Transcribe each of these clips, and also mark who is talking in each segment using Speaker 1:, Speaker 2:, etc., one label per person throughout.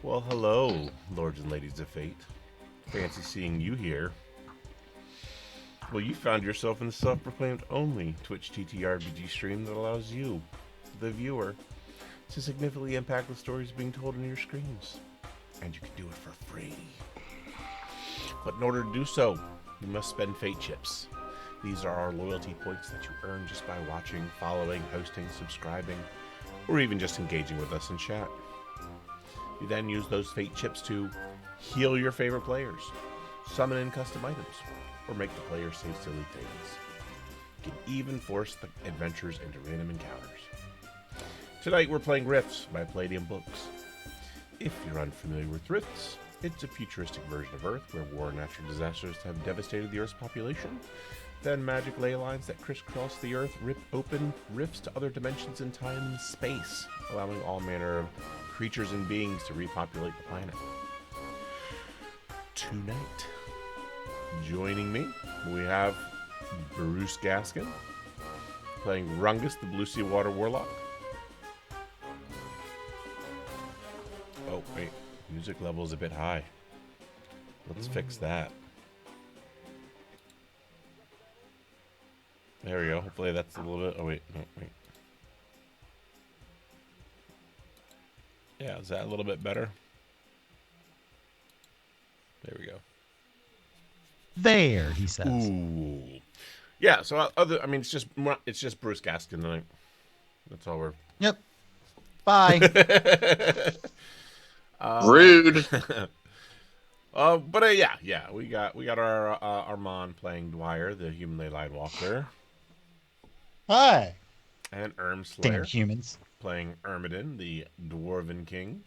Speaker 1: Well, hello, lords and ladies of fate. Fancy seeing you here. Well, you found yourself in the self-proclaimed only Twitch TTRPG stream that allows you, the viewer, to significantly impact the stories being told on your screens. And you can do it for free. But in order to do so, you must spend fate chips. These are our loyalty points that you earn just by watching, following, hosting, subscribing, or even just engaging with us in chat. You then use those fate chips to heal your favorite players, summon in custom items, or make the players say silly things. You can even force the adventures into random encounters. Tonight we're playing Rifts by Palladium Books. If you're unfamiliar with Rifts, it's a futuristic version of Earth where war and natural disasters have devastated the Earth's population. Then magic ley lines that crisscross the Earth rip open rifts to other dimensions in time and space, allowing all manner of creatures and beings to repopulate the planet. Tonight, joining me, we have Bruce Gaskin playing Rungus, the Bluesy Water Warlock. Oh, wait. Music level is a bit high. Let's fix that. There we go. Hopefully that's a little bit... Oh, wait. No, wait. Yeah, is that a little bit better? There we go.
Speaker 2: There, he says.
Speaker 1: Ooh. Yeah, so I mean, it's just Bruce Gaskin tonight. That's all we're...
Speaker 2: Yep. Bye.
Speaker 3: Rude.
Speaker 1: But yeah, we got our Armand playing Dwyer, the human ley line walker,
Speaker 2: Hi.
Speaker 1: and
Speaker 2: Damn
Speaker 1: Slayer
Speaker 2: humans.
Speaker 1: playing Ermidon, the Dwarven King,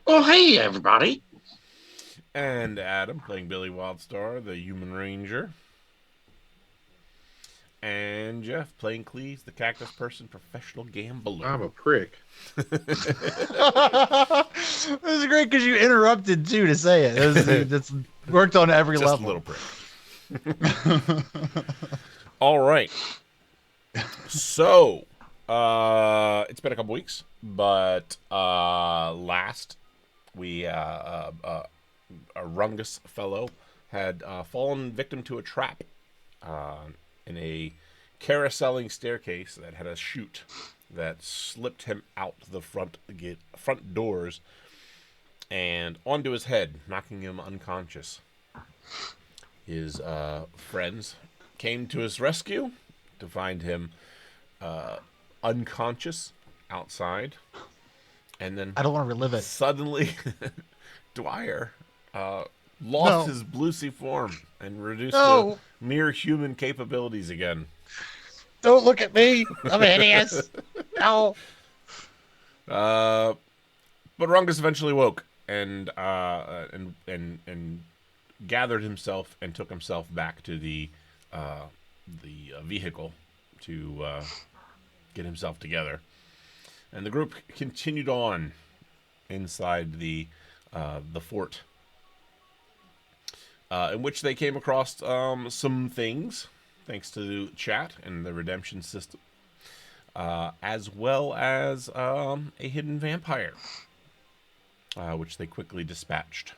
Speaker 3: Oh, hey, everybody.
Speaker 1: and Adam playing Billy Wildstar, the human ranger, and Jeff playing Cleese, the cactus person professional gambler.
Speaker 3: I'm a prick.
Speaker 2: This is great because you interrupted too to say it. It's worked on every
Speaker 1: Just
Speaker 2: level.
Speaker 1: a little prick. All right. So, it's been a couple weeks, but last we a Rungus fellow had fallen victim to a trap in a carouseling staircase that had a chute that slipped him out the front doors and onto his head, knocking him unconscious. His friends came to his rescue to find him unconscious outside, and then
Speaker 2: I don't want to relive it.
Speaker 1: suddenly Dwyer lost his Bluesy form and reduced to mere human capabilities again.
Speaker 2: Don't look at me. I'm hideous. No.
Speaker 1: But Rungus eventually woke and gathered himself and took himself back to the vehicle to get himself together. And the group continued on inside the fort, in which they came across some things, thanks to chat and the redemption system, as well as a hidden vampire, which they quickly dispatched.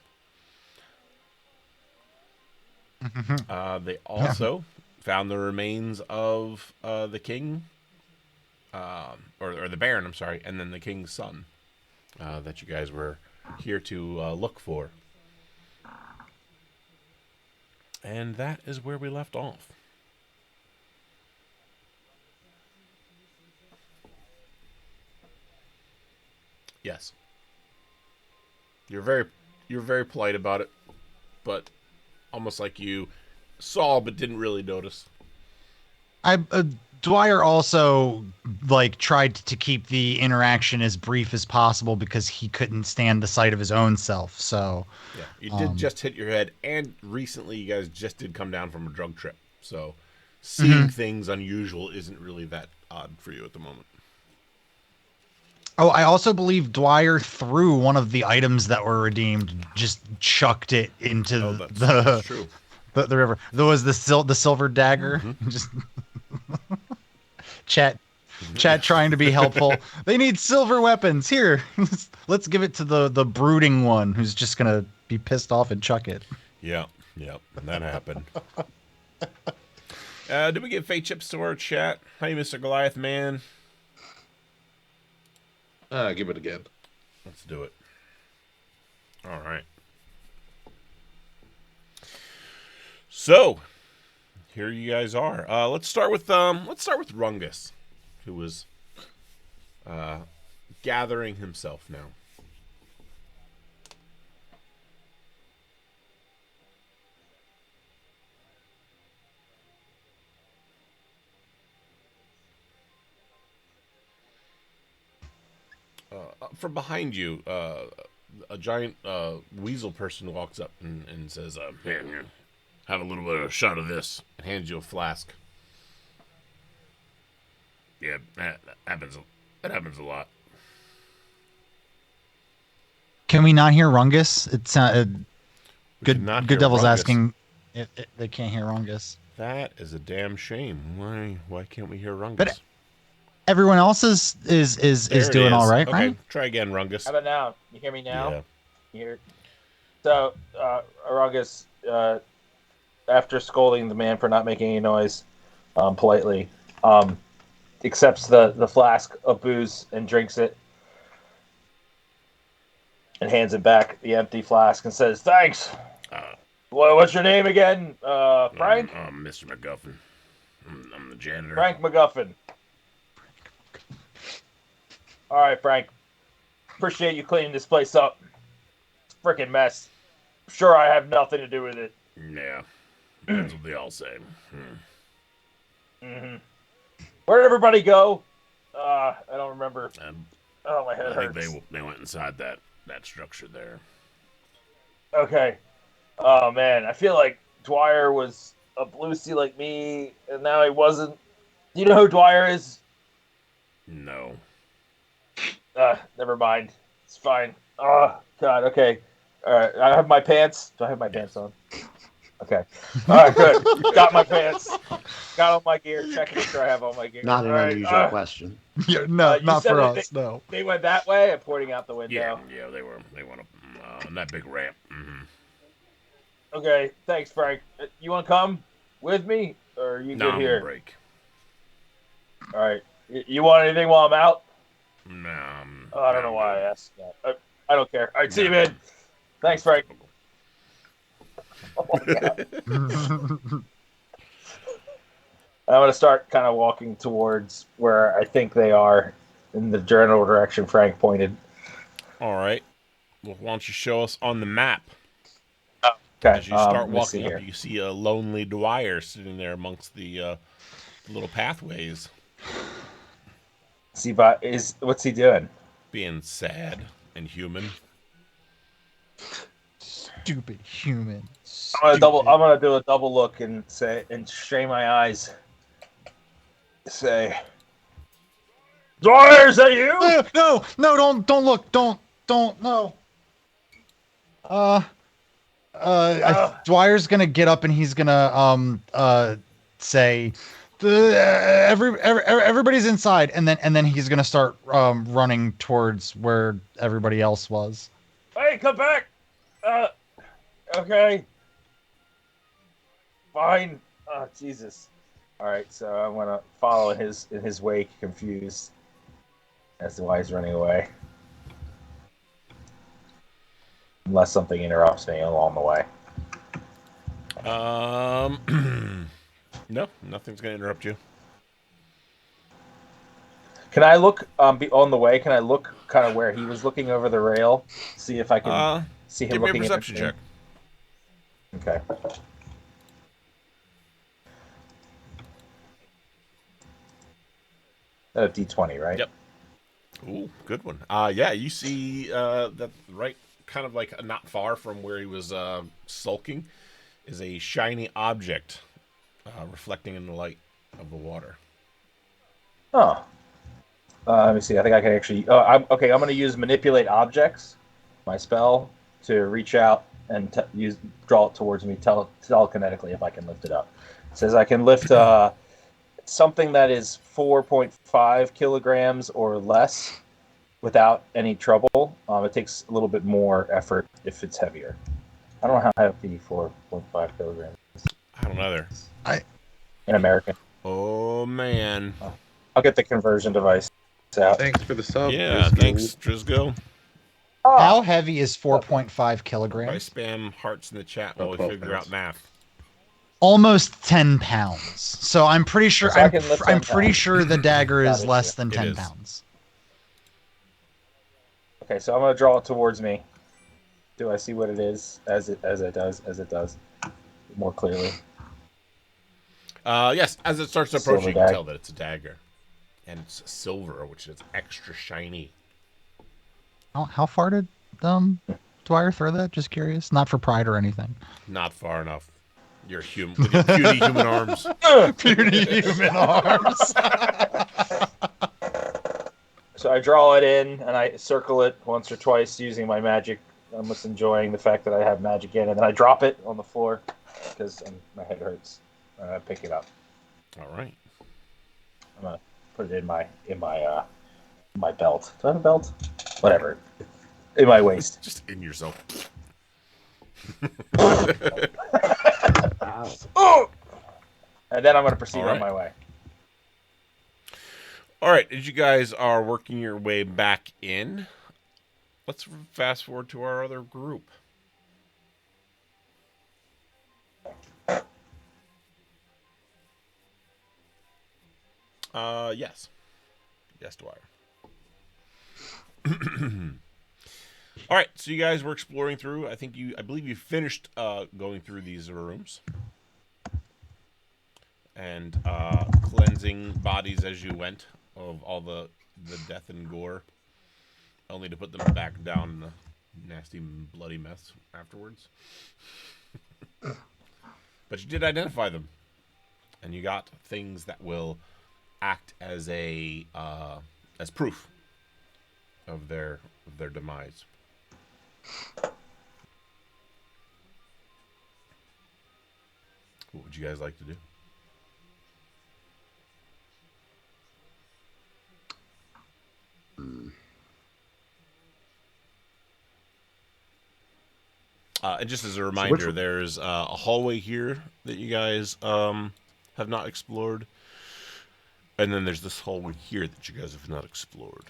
Speaker 1: They also found the remains of the king, or the Baron, I'm sorry, and then the king's son, that you guys were here to look for. And that is where we left off. Yes. You're very polite about it, but almost like you saw but didn't really notice.
Speaker 2: Dwyer also tried to keep the interaction as brief as possible because he couldn't stand the sight of his own self. So
Speaker 1: yeah, you did just hit your head, and recently you guys just did come down from a drug trip. So seeing things unusual isn't really that odd for you at the moment.
Speaker 2: Oh, I also believe Dwyer threw one of the items that were redeemed, just chucked it into
Speaker 1: that's true.
Speaker 2: The river. There was the silver dagger. Just chat Chat trying to be helpful. They need silver weapons. Here, let's give it to the brooding one who's just gonna be pissed off and chuck it.
Speaker 1: Yep, that happened. Did we get Fate Chips to our chat? Hi, Mr. Goliath Man.
Speaker 4: Give it again.
Speaker 1: Let's do it. All right. So, here you guys are. Let's start with Rungus, who was gathering himself now. From behind you, a giant weasel person walks up and says, "Here, have a little bit of a shot of this," and hands you a flask. Yeah, that happens. That happens a lot.
Speaker 2: Can we not hear Rungus? It's good.
Speaker 1: cannot
Speaker 2: Good
Speaker 1: hear
Speaker 2: Devil's
Speaker 1: Rungus.
Speaker 2: asking if they can't hear Rungus.
Speaker 1: That is a damn shame. Why can't we hear Rungus?
Speaker 2: But everyone else is
Speaker 1: There it
Speaker 2: doing all right,
Speaker 1: okay,
Speaker 2: right?
Speaker 1: try again, Rungus.
Speaker 5: How about now? You hear me now?
Speaker 1: Yeah.
Speaker 5: You hear? So, Auragus, after scolding the man for not making any noise, politely, accepts the flask of booze and drinks it, and hands it back, the empty flask, and says, "Thanks. What's your name again? Frank?
Speaker 1: I'm Mr. McGuffin. I'm the janitor.
Speaker 5: Frank McGuffin. All right, Frank. Appreciate you cleaning this place up. It's a freaking mess. Sure, I have nothing to do with it.
Speaker 1: Yeah, that's what they all say.
Speaker 5: Mm-hmm. Where did everybody go? I don't remember. Oh, my head
Speaker 1: I think
Speaker 5: hurts.
Speaker 1: they went inside that structure there.
Speaker 5: Okay. Oh, man. I feel like Dwyer was a Bluesy like me, and now he wasn't. Do you know who Dwyer is?
Speaker 1: No.
Speaker 5: Never mind. It's fine. Oh, God. Okay. All right. I have my pants. Do I have my pants on? Okay. All right, good. Got my pants. Got all my gear. Check to make sure I have all my gear.
Speaker 4: Not an
Speaker 5: All right,
Speaker 4: unusual question.
Speaker 2: Yeah, no,
Speaker 5: you
Speaker 2: not
Speaker 5: said
Speaker 2: for
Speaker 5: that
Speaker 2: us. No.
Speaker 5: They went that way. I'm pointing out the window.
Speaker 1: Yeah, they went up on that big ramp. Mm-hmm.
Speaker 5: Okay, thanks, Frank. You want to come with me, or are you
Speaker 1: No,
Speaker 5: good
Speaker 1: I'm
Speaker 5: here?
Speaker 1: on break.
Speaker 5: All right. You want anything while I'm out?
Speaker 1: No.
Speaker 5: I don't know why I asked that. I don't care. All right, see you, man. Thanks, Frank. Oh my God. I'm going to start kind of walking towards where I think they are in the general direction Frank pointed.
Speaker 1: All right. Well, why don't you show us on the map?
Speaker 5: Okay.
Speaker 1: As you start
Speaker 5: let me see
Speaker 1: walking up,
Speaker 5: here.
Speaker 1: you see a lonely Dwyer sitting there amongst the little pathways,
Speaker 5: What's he doing?
Speaker 1: being sad and human.
Speaker 2: Stupid human.
Speaker 5: I'm gonna do a double look and strain my eyes. Say, Dwyer, is that you?
Speaker 2: No, don't look, don't, no. Dwyer's gonna get up and he's gonna say, everybody's inside, and then he's gonna start running towards where everybody else was.
Speaker 5: Hey, come back. Okay. Fine. Oh, Jesus. All right, so I'm gonna follow in his wake, confused as to why he's running away. Unless something interrupts me along the way.
Speaker 1: No, nothing's gonna interrupt you.
Speaker 5: Can I look on the way? Can I look kind of where he was looking over the rail? See if I can see him
Speaker 1: Give me a
Speaker 5: looking
Speaker 1: perception
Speaker 5: at
Speaker 1: check.
Speaker 5: Okay. A D20, right?
Speaker 1: Yep. Ooh, good one. Yeah, you see that right, kind of like not far from where he was sulking, is a shiny object reflecting in the light of the water.
Speaker 5: Oh. Let me see. I think I can actually. Oh, I'm going to use manipulate objects, my spell, to reach out and draw it towards me telekinetically if I can lift it up. It says I can lift get something that is 4.5 kilograms or less without any trouble. It takes a little bit more effort if it's heavier. I don't know how heavy 4.5 kilograms
Speaker 1: I don't know either.
Speaker 5: in American.
Speaker 1: Oh, man.
Speaker 5: I'll get the conversion device out.
Speaker 4: Thanks for the sub.
Speaker 1: Yeah,
Speaker 4: Driscoll.
Speaker 1: thanks, Driscoll.
Speaker 2: How heavy is 4.5
Speaker 1: Probably
Speaker 2: kilograms?
Speaker 1: spam hearts in the chat while we
Speaker 4: 12
Speaker 1: figure out
Speaker 4: pounds.
Speaker 1: math.
Speaker 2: Almost 10 pounds. So I'm pretty sure.
Speaker 5: So I can lift
Speaker 2: I'm
Speaker 5: 10
Speaker 2: pretty
Speaker 5: pounds.
Speaker 2: sure the dagger
Speaker 5: Not
Speaker 2: is
Speaker 5: an
Speaker 2: less
Speaker 5: issue.
Speaker 2: than
Speaker 1: It
Speaker 2: 10
Speaker 1: is.
Speaker 2: pounds.
Speaker 5: Okay, so I'm gonna draw it towards me. Do I see what it is as it does more clearly?
Speaker 1: Yes, as it starts to
Speaker 5: Silver
Speaker 1: approach, you can
Speaker 5: dagger.
Speaker 1: tell that it's a dagger. And it's silver, which is extra shiny.
Speaker 2: How far did Dwyer throw that? Just curious. Not for pride or anything.
Speaker 1: Not far enough. You're human with your puny human arms.
Speaker 2: Puny human arms.
Speaker 5: So I draw it in and I circle it once or twice using my magic. I'm just enjoying the fact that I have magic in, and then I drop it on the floor because my head hurts. And I pick it up.
Speaker 1: All right.
Speaker 5: I'm gonna put it in my belt. Do I have a belt? Whatever. In my waist.
Speaker 1: Just in yourself.
Speaker 5: Oh! And then I'm gonna proceed
Speaker 1: All right.
Speaker 5: on my way.
Speaker 1: All right, as you guys are working your way back in, let's fast forward to our other group. Yes. Yes, Dwyer. All right, so you guys were exploring through. I believe you finished going through these rooms and cleansing bodies as you went of all the death and gore, only to put them back down in a nasty, bloody mess afterwards. But you did identify them, and you got things that will act as as proof of their demise. What would you guys like to do? And just as a reminder, there's a hallway here that you guys have not explored. And then there's this hallway here that you guys have not explored.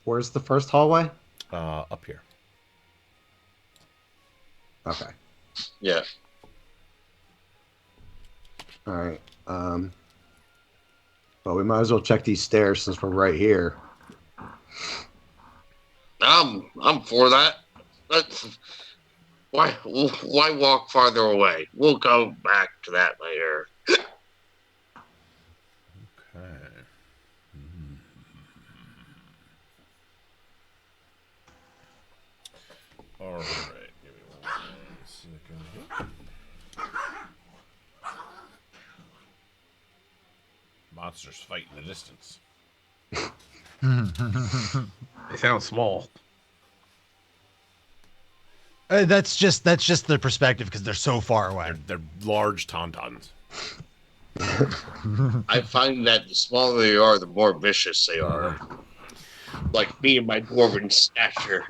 Speaker 6: Where's the first hallway?
Speaker 1: Up here.
Speaker 6: Okay.
Speaker 3: Yeah.
Speaker 6: All right. Well, we might as well check these stairs since we're right here.
Speaker 3: I'm for that. Why walk farther away? We'll go back to that later.
Speaker 1: Okay. All right. Give me 1 second here. Monsters fight in the distance.
Speaker 4: They sound small.
Speaker 2: That's just the perspective because they're so far away.
Speaker 1: They're large tauntauns.
Speaker 3: I find that the smaller they are, the more vicious they are. Like me and my dwarven stature.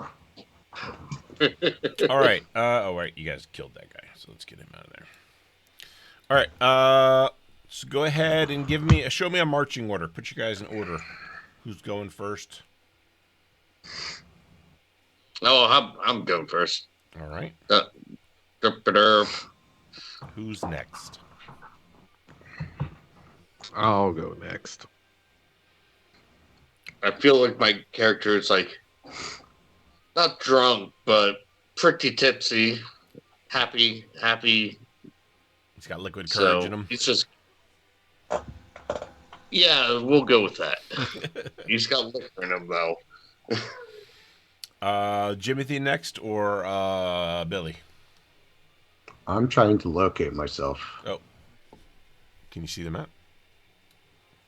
Speaker 1: All right. Right. You guys killed that guy, so let's get him out of there. All right. So go ahead and show me a marching order. Put you guys in order. Who's going first?
Speaker 3: Oh, I'm going first.
Speaker 1: All right.
Speaker 3: Derp.
Speaker 1: Who's next?
Speaker 4: I'll go next.
Speaker 3: I feel like my character is like not drunk, but pretty tipsy, happy.
Speaker 1: He's got liquid courage in
Speaker 3: So
Speaker 1: him.
Speaker 3: he's just, yeah, we'll go with that. He's got liquor in him though.
Speaker 1: Jimothy next or Billy?
Speaker 6: I'm trying to locate myself.
Speaker 1: Oh. Can you see the map?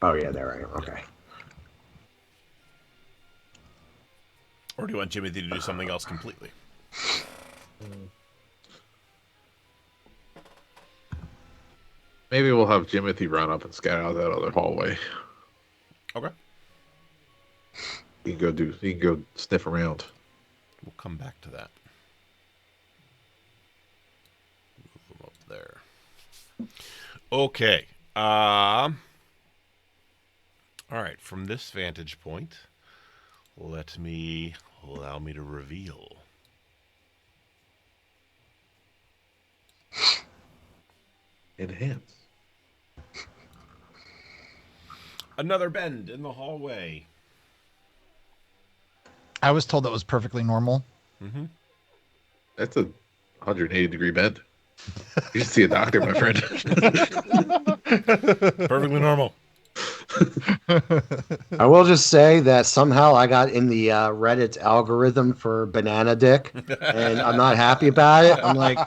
Speaker 6: Oh, yeah, there I am. Okay.
Speaker 1: Or do you want Jimothy to do something else completely?
Speaker 4: Maybe we'll have Jimothy run up and scout out that other hallway.
Speaker 1: Okay.
Speaker 4: He can go sniff around.
Speaker 1: We'll come back to that. Move them up there. Okay. All right. From this vantage point, allow me to reveal.
Speaker 4: Enhance.
Speaker 1: Another bend in the hallway.
Speaker 2: I was told that was perfectly normal.
Speaker 1: Mm-hmm.
Speaker 4: That's a 180-degree bend. You should see a doctor, my friend.
Speaker 1: Perfectly normal.
Speaker 6: I will just say that somehow I got in the Reddit algorithm for banana dick, and I'm not happy about it. I'm like,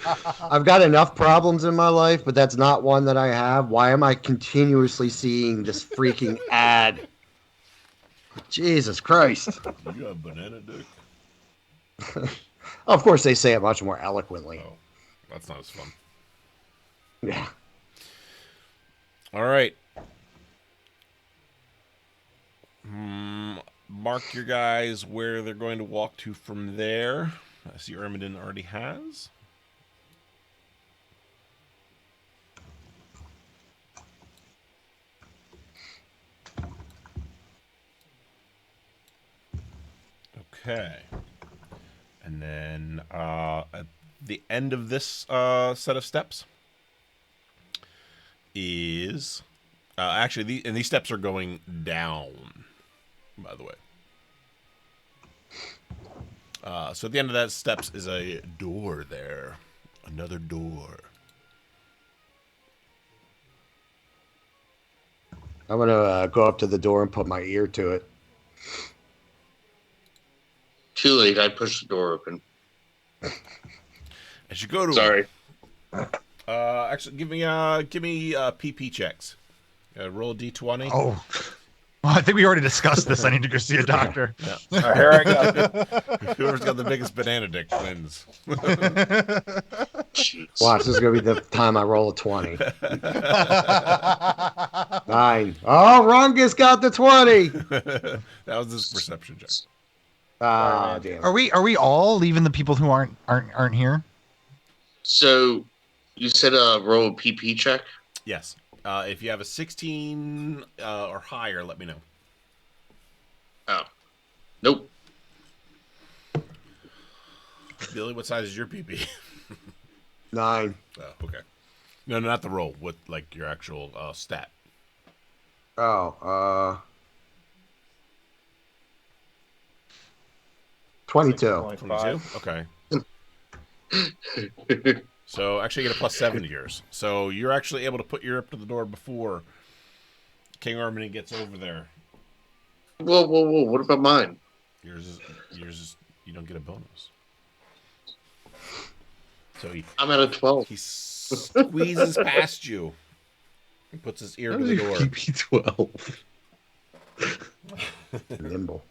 Speaker 6: I've got enough problems in my life, but that's not one that I have. Why am I continuously seeing this freaking ad? Jesus Christ.
Speaker 1: You got banana dick?
Speaker 6: Of course, they say it much more eloquently.
Speaker 1: Oh, that's not as fun.
Speaker 6: Yeah.
Speaker 1: All right. Mark your guys where they're going to walk to from there. I see Ermidon already has. Okay. And then at the end of this set of steps is... actually, these steps are going down, by the way. So at the end of that steps is a door there. Another door.
Speaker 6: I'm going to go up to the door and put my ear to it.
Speaker 3: Too late. I pushed the door open.
Speaker 1: As you go to...
Speaker 3: Sorry.
Speaker 1: Actually, give me PP checks. Roll a d20.
Speaker 2: Oh. Well, I think we already discussed this. I need to go see a doctor.
Speaker 1: Yeah.
Speaker 5: All right, here I go.
Speaker 1: Whoever's got the biggest banana dick wins.
Speaker 3: Jeez.
Speaker 6: Watch, this is going to be the time I roll a 20. 9. Oh, Rungus got the 20.
Speaker 1: That was his perception check.
Speaker 6: Ah, damn.
Speaker 2: Are we all leaving the people who aren't here?
Speaker 3: So, you said roll a PP check?
Speaker 1: Yes. If you have a 16 or higher, let me know.
Speaker 3: Oh. Nope.
Speaker 1: Billy, what size is your PP?
Speaker 6: 9.
Speaker 1: Oh, okay. No, not the roll. What, like, your actual stat?
Speaker 6: Oh, 22.
Speaker 1: 22? Okay. So, actually, you get a +7 to yours. So, you're actually able to put your up to the door before King Armini gets over there.
Speaker 3: Whoa. What about mine?
Speaker 1: Yours is you don't get a bonus. So
Speaker 3: I'm at a 12.
Speaker 1: he squeezes past you and puts his ear to the door.
Speaker 4: PP12.
Speaker 6: Nimble.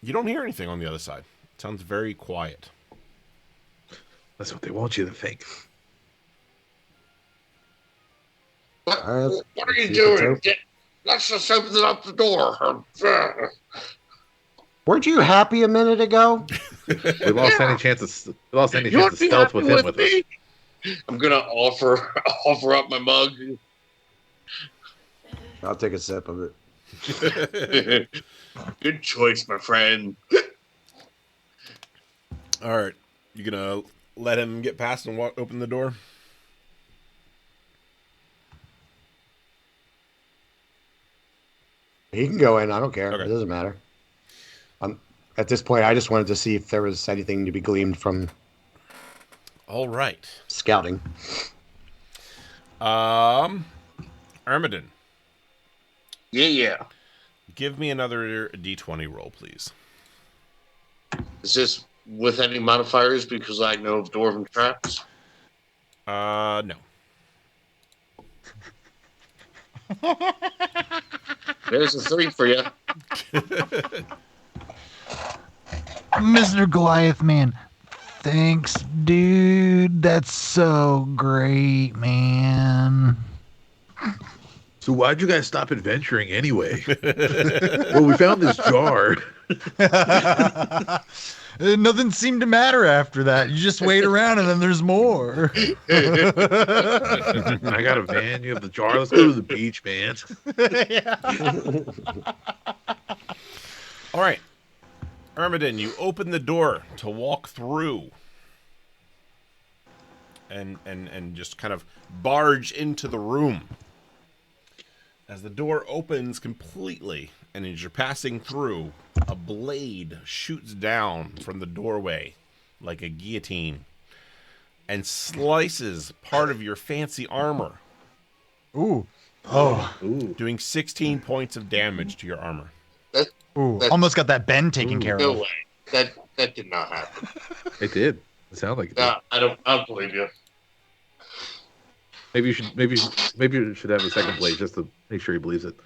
Speaker 1: You don't hear anything on the other side. It sounds very quiet.
Speaker 4: That's what they want you to think.
Speaker 3: What are you
Speaker 6: See if it's
Speaker 3: doing?
Speaker 6: open.
Speaker 3: Let's just open up the door.
Speaker 6: Weren't you happy a minute ago?
Speaker 4: We lost any chance of
Speaker 3: You want
Speaker 4: stealth
Speaker 3: to be
Speaker 4: with
Speaker 3: happy
Speaker 4: him
Speaker 3: with
Speaker 4: with us.
Speaker 3: me? I'm gonna offer up my mug.
Speaker 6: I'll take a sip of it.
Speaker 3: Good choice, my friend.
Speaker 1: All right. You gonna let him get past and open the door?
Speaker 6: He can go in. I don't care.
Speaker 1: Okay.
Speaker 6: It doesn't matter. At this point, I just wanted to see if there was anything to be gleaned from
Speaker 1: All right.
Speaker 6: scouting.
Speaker 1: Armidon,
Speaker 3: Yeah.
Speaker 1: give me another d20 roll, please.
Speaker 3: Is this with any modifiers because I know of dwarven traps?
Speaker 1: No.
Speaker 3: There's a 3 for you.
Speaker 2: Mr. Goliath man, thanks, dude, that's so great, man.
Speaker 4: So why'd you guys stop adventuring anyway? Well, we found this jar.
Speaker 2: Nothing seemed to matter after that. You just wait around and then there's more.
Speaker 4: I got a van. You have the jar. Let's go to the beach, man.
Speaker 1: All right. Ermidon, you open the door to walk through and just kind of barge into the room. As the door opens completely, and as you're passing through, a blade shoots down from the doorway like a guillotine and slices part of your fancy armor,
Speaker 2: Ooh. Oh.
Speaker 4: Ooh.
Speaker 1: doing 16 points of damage to your armor.
Speaker 2: Ooh.
Speaker 3: That's-
Speaker 2: Almost got that Ben taken care
Speaker 3: No
Speaker 2: of.
Speaker 3: way. That did not happen.
Speaker 4: It did. It sounded like it did.
Speaker 3: No, I don't believe you.
Speaker 4: Maybe you should have a second blade just to make sure he believes it.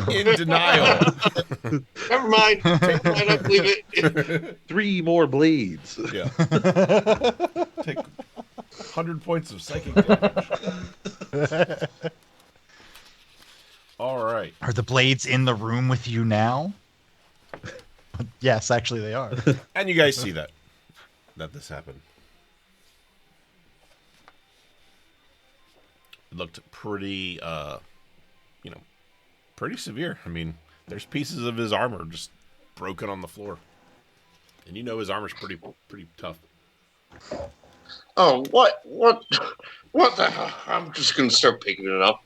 Speaker 1: In denial.
Speaker 3: Never mind. I don't believe it.
Speaker 4: 3 more blades.
Speaker 1: Yeah. Take 100 points of psychic damage. All right.
Speaker 2: Are the blades in the room with you now? Yes, actually they are.
Speaker 1: And you guys see that this happened. It looked pretty, pretty severe. I mean, there's pieces of his armor just broken on the floor. And you know his armor's pretty tough.
Speaker 3: Oh, what the hell? I'm just gonna start picking it up.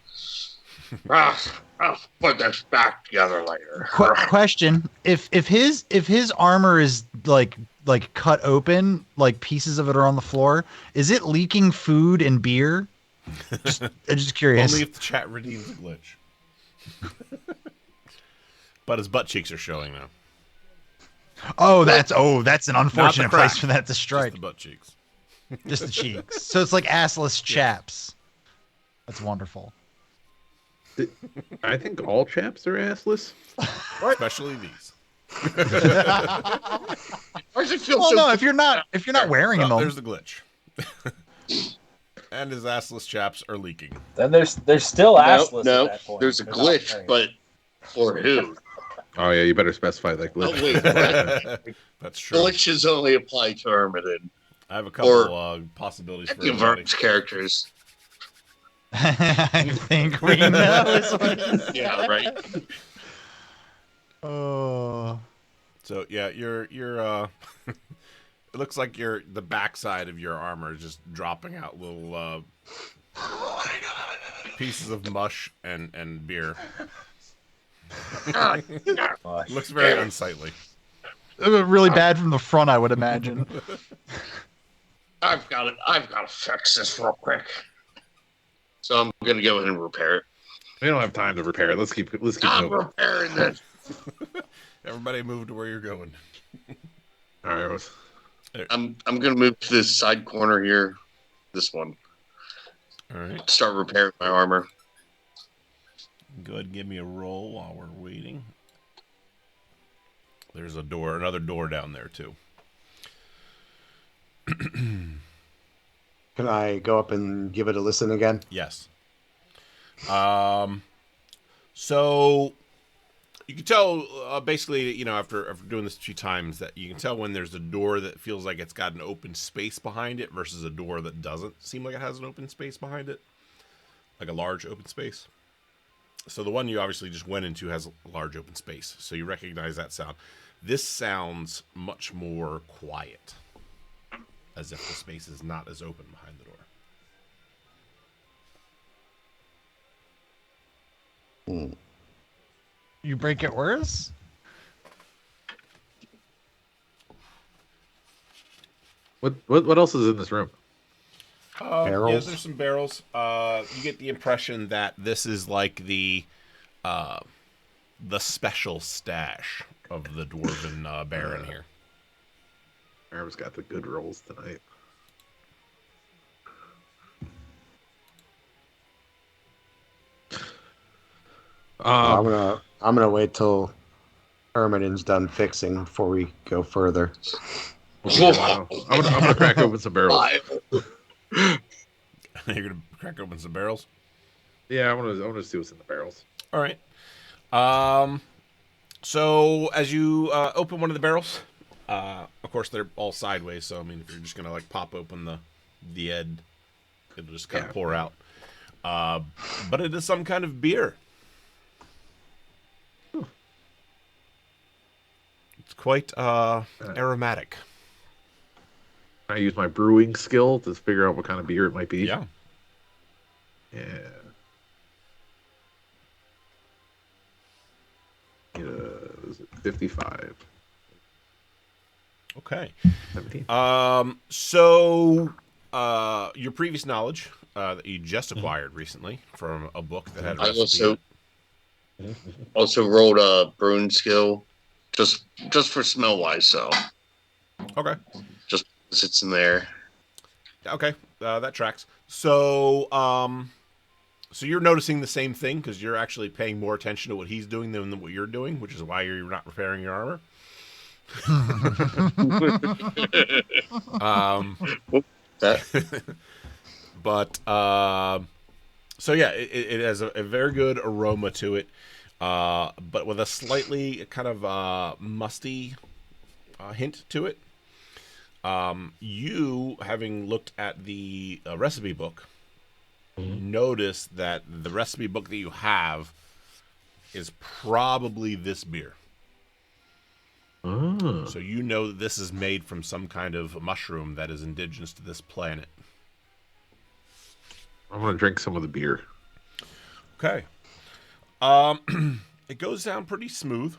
Speaker 3: I'll put this back together later.
Speaker 2: Question: If his armor is like cut open, like pieces of it are on the floor, is it leaking food and beer? I'm just curious.
Speaker 1: Only if the chat redeems the glitch. But his butt cheeks are showing now.
Speaker 2: Oh, that's an unfortunate
Speaker 1: crack,
Speaker 2: place for that to
Speaker 1: Just
Speaker 2: strike.
Speaker 1: the butt cheeks.
Speaker 2: Just the cheeks. So it's like assless chaps. That's wonderful.
Speaker 4: I think all chaps are assless.
Speaker 1: Especially these.
Speaker 3: Why does it feel
Speaker 2: Well,
Speaker 3: so?
Speaker 2: no, if you're not wearing them,
Speaker 1: There's the glitch. And his assless chaps are leaking.
Speaker 5: Then there's still assless
Speaker 3: No,
Speaker 5: at that point.
Speaker 3: there's a
Speaker 5: They're not
Speaker 3: glitch,
Speaker 5: wearing it.
Speaker 3: but for who?
Speaker 4: Oh yeah, you better specify that
Speaker 3: Oh
Speaker 4: glitch.
Speaker 3: wait, what?
Speaker 1: That's true.
Speaker 3: Glitches only apply to Ermidon.
Speaker 1: I have a couple
Speaker 3: Or-
Speaker 1: possibilities for
Speaker 3: Any
Speaker 1: everybody.
Speaker 3: Verm's characters.
Speaker 2: I think we know this one.
Speaker 3: Yeah, right.
Speaker 2: Oh.
Speaker 1: So yeah, you're it looks like the backside of your armor is just dropping out little pieces of mush and beer.
Speaker 5: Gosh.
Speaker 1: Looks very unsightly.
Speaker 2: Really bad from the front, I would imagine.
Speaker 3: I've got to fix this real quick. So I'm gonna go ahead and repair it.
Speaker 4: We don't have time to repair it. Let's keep
Speaker 3: I'm
Speaker 4: moving.
Speaker 3: repairing this.
Speaker 1: Everybody move to where you're going.
Speaker 4: All right, Rose.
Speaker 3: I'm gonna move to this side corner here. This one.
Speaker 1: All right.
Speaker 3: Start repairing my armor.
Speaker 1: Go ahead and give me a roll while we're waiting. There's another door down there too.
Speaker 6: Can I go up and give it a listen again?
Speaker 1: Yes. So you can tell basically, after doing this a few times, that you can tell when there's a door that feels like it's got an open space behind it versus a door that doesn't seem like it has an open space behind it, like a large open space. So the one you obviously just went into has a large open space, so you recognize that sound. This sounds much more quiet, as if the space is not as open behind the door.
Speaker 2: You break it worse?
Speaker 4: What else is in this room?
Speaker 1: Yeah,
Speaker 6: Barrels?
Speaker 1: there's some barrels. You get the impression that this is like the special stash of the dwarven baron here.
Speaker 4: Arab's got the good rolls tonight.
Speaker 6: I'm gonna wait till Ermidon's done fixing before we go further.
Speaker 4: I'm gonna crack open some barrels.
Speaker 1: You're gonna crack open some barrels.
Speaker 4: Yeah, I want to see what's in the barrels.
Speaker 1: All right. So as you open one of the barrels, of course they're all sideways. So I mean, if you're just gonna like pop open the end, it'll just kind of pour out. But it is some kind of beer. It's quite aromatic.
Speaker 4: I use my brewing skill to figure out what kind of beer it might be.
Speaker 1: Yeah.
Speaker 4: Yeah. Is it 55?
Speaker 1: Okay.
Speaker 4: 17.
Speaker 1: So your previous knowledge that you just acquired recently from a book that had a
Speaker 3: I
Speaker 1: recipe.
Speaker 3: also rolled a brewing skill, just for smell wise. So
Speaker 1: Okay.
Speaker 3: just sits in there.
Speaker 1: Okay, that tracks. So, so you're noticing the same thing because you're actually paying more attention to what he's doing than what you're doing, which is why you're not repairing your armor. But so yeah, it has a very good aroma to it, but with a slightly kind of musty hint to it. You, having looked at the recipe book, notice that the recipe book that you have is probably this beer.
Speaker 4: Oh.
Speaker 1: So you know that this is made from some kind of mushroom that is indigenous to this planet.
Speaker 4: I want to drink some of the beer.
Speaker 1: Okay. It goes down pretty smooth.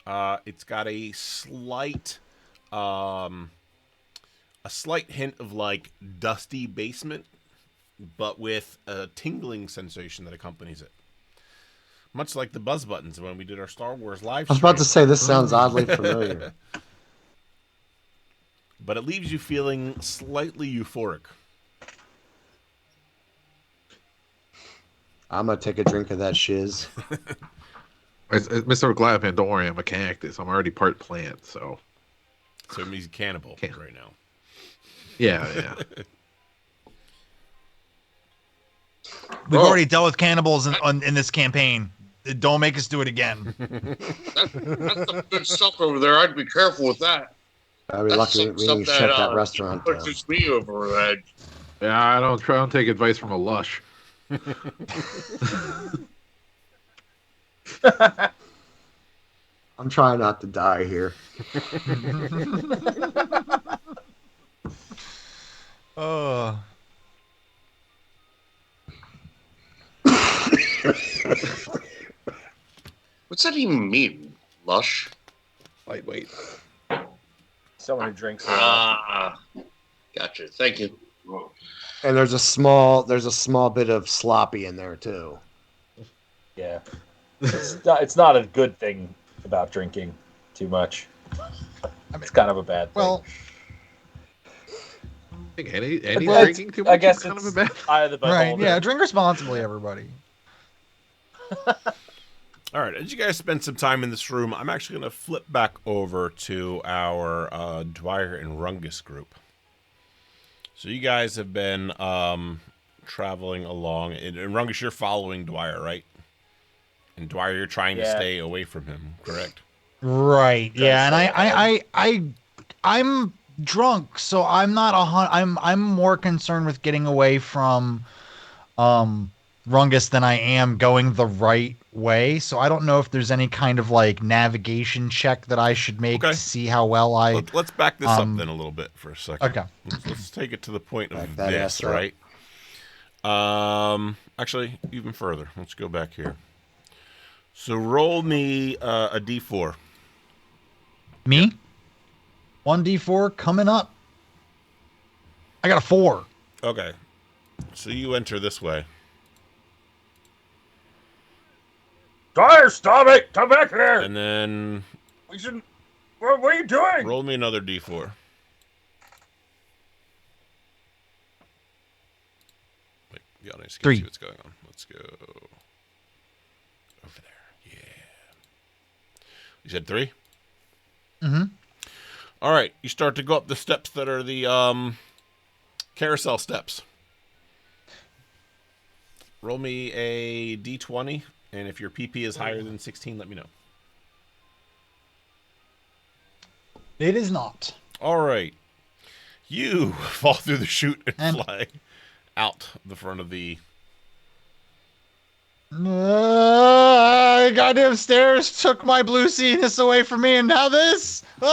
Speaker 1: It's got a slight hint of like dusty basement, but with a tingling sensation that accompanies it. Much like the buzz buttons when we did our Star Wars live
Speaker 6: I was
Speaker 1: stream.
Speaker 6: about to say this sounds oddly familiar.
Speaker 1: But it leaves you feeling slightly euphoric.
Speaker 6: I'm gonna take a drink of that shiz.
Speaker 4: Mr. Glavan, don't worry, I'm a cactus. I'm already part plant, so.
Speaker 1: So he's a cannibal right now.
Speaker 4: Yeah.
Speaker 2: We've already dealt with cannibals in this campaign. Don't make us do it again.
Speaker 3: That's some good stuff over there. I'd be careful with that.
Speaker 6: I'd be
Speaker 3: That's
Speaker 6: lucky
Speaker 3: some
Speaker 6: we
Speaker 3: stuff
Speaker 6: didn't shut that restaurant down.
Speaker 3: pushes me over the edge.
Speaker 4: Yeah, I don't take advice from a lush.
Speaker 6: I'm trying not to die here.
Speaker 2: Oh.
Speaker 3: What's that even mean? Lush?
Speaker 4: Lightweight.
Speaker 5: Someone who drinks.
Speaker 3: Gotcha. Thank you.
Speaker 6: And there's a small bit of sloppy in there too.
Speaker 5: Yeah, it's not a good thing about drinking too much. It's kind of a bad thing.
Speaker 2: Well,
Speaker 4: I think any
Speaker 5: But
Speaker 4: drinking too much
Speaker 5: I guess
Speaker 4: is kind
Speaker 5: it's
Speaker 4: of a bad.
Speaker 5: eye of the
Speaker 2: right.
Speaker 5: beholder.
Speaker 2: Yeah, drink responsibly, everybody.
Speaker 1: All right, as you guys spend some time in this room, I'm actually going to flip back over to our Dwyer and Rungus group. So you guys have been traveling along, and Rungus, you're following Dwyer, right? And Dwyer, you're trying to stay away from him, correct?
Speaker 2: Right. Yeah, and I'm drunk, so I'm not I'm more concerned with getting away from Rungus than I am going the right way. So I don't know if there's any kind of like navigation check that I should make to see how well I.
Speaker 1: Let's back this up then a little bit for a second.
Speaker 2: Okay.
Speaker 1: Let's take it to the point of
Speaker 6: that
Speaker 1: this,
Speaker 6: ass up.
Speaker 1: right? Actually, even further. Let's go back here. So roll me a d4.
Speaker 2: Me? 1d4 coming up. I got a 4.
Speaker 1: Okay. So you enter this way.
Speaker 5: Dwyer, stop it! Come back here!
Speaker 1: And then
Speaker 5: We shouldn't. What are you doing?
Speaker 1: roll me another d4. Wait, the audience can
Speaker 2: 3.
Speaker 1: see what's going on. Let's go over there. Yeah. You said 3?
Speaker 2: Mm-hmm.
Speaker 1: All right, you start to go up the steps that are the carousel steps. Roll me a d20, and if your PP is higher than 16, let me know.
Speaker 2: It is not.
Speaker 1: All right. You fall through the chute and fly out the front of the...
Speaker 2: Goddamn stairs took my bluesiness away from me, and now this.
Speaker 5: Did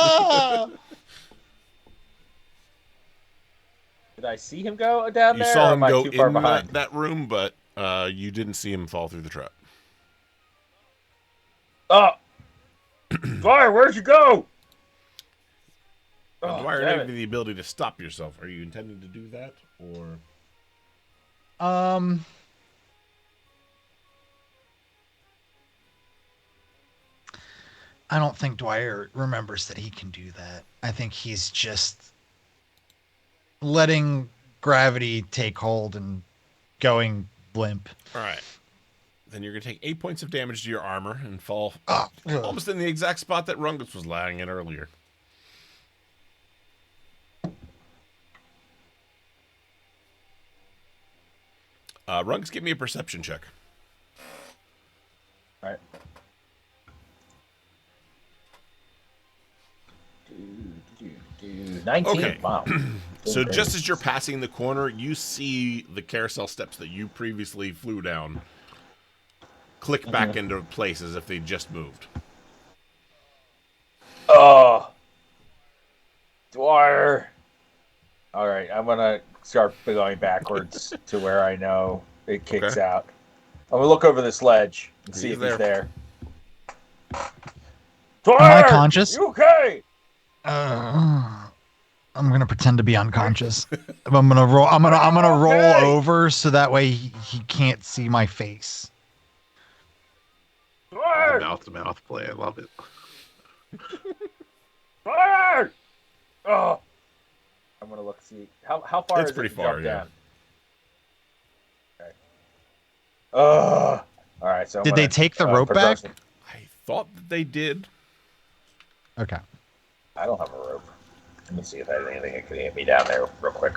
Speaker 5: I see him go down
Speaker 1: You
Speaker 5: there?
Speaker 1: saw
Speaker 5: or
Speaker 1: him
Speaker 5: am I
Speaker 1: go
Speaker 5: too far
Speaker 1: in
Speaker 5: behind?
Speaker 1: that room, but you didn't see him fall through the trap.
Speaker 5: Oh, Dwyer, where'd you go?
Speaker 1: Dwyer,
Speaker 5: damn
Speaker 1: I give
Speaker 5: it.
Speaker 1: you the ability to stop yourself. Are you intending to do that, or?
Speaker 2: I don't think Dwyer remembers that he can do that. I think he's just letting gravity take hold and going limp.
Speaker 1: All right. Then you're going to take 8 points of damage to your armor and fall
Speaker 2: Ugh.
Speaker 1: almost in the exact spot that Rungus was lying in earlier. Rungus, give me a perception check.
Speaker 5: All right. 19.
Speaker 1: Okay.
Speaker 5: Wow.
Speaker 1: So just as you're passing the corner, you see the carousel steps that you previously flew down click back into place as if they just moved.
Speaker 5: Oh, Dwyer. All right, I'm gonna start going backwards to where I know it kicks
Speaker 1: Okay.
Speaker 5: out. I'm gonna look over this ledge and see
Speaker 1: He's
Speaker 5: if he's there.
Speaker 2: Am I
Speaker 5: Dwyer,
Speaker 2: conscious?
Speaker 5: you okay?
Speaker 2: I'm gonna pretend to be unconscious. I'm gonna roll. I'm gonna roll
Speaker 5: Okay.
Speaker 2: over so that way he can't see my face.
Speaker 5: Dwyer,
Speaker 4: Mouth-to-mouth play. I love it.
Speaker 5: Dwyer. Oh, I'm gonna look see how far
Speaker 1: It's
Speaker 5: is
Speaker 1: pretty
Speaker 5: it to
Speaker 1: far,
Speaker 5: jump
Speaker 1: yeah.
Speaker 5: down. Okay. All right. So I'm
Speaker 2: Did they
Speaker 5: gonna,
Speaker 2: take the rope back?
Speaker 5: progress-
Speaker 1: I thought that they did.
Speaker 2: Okay.
Speaker 5: I don't have a rope. Let me see if I have anything that can get me down there real quick.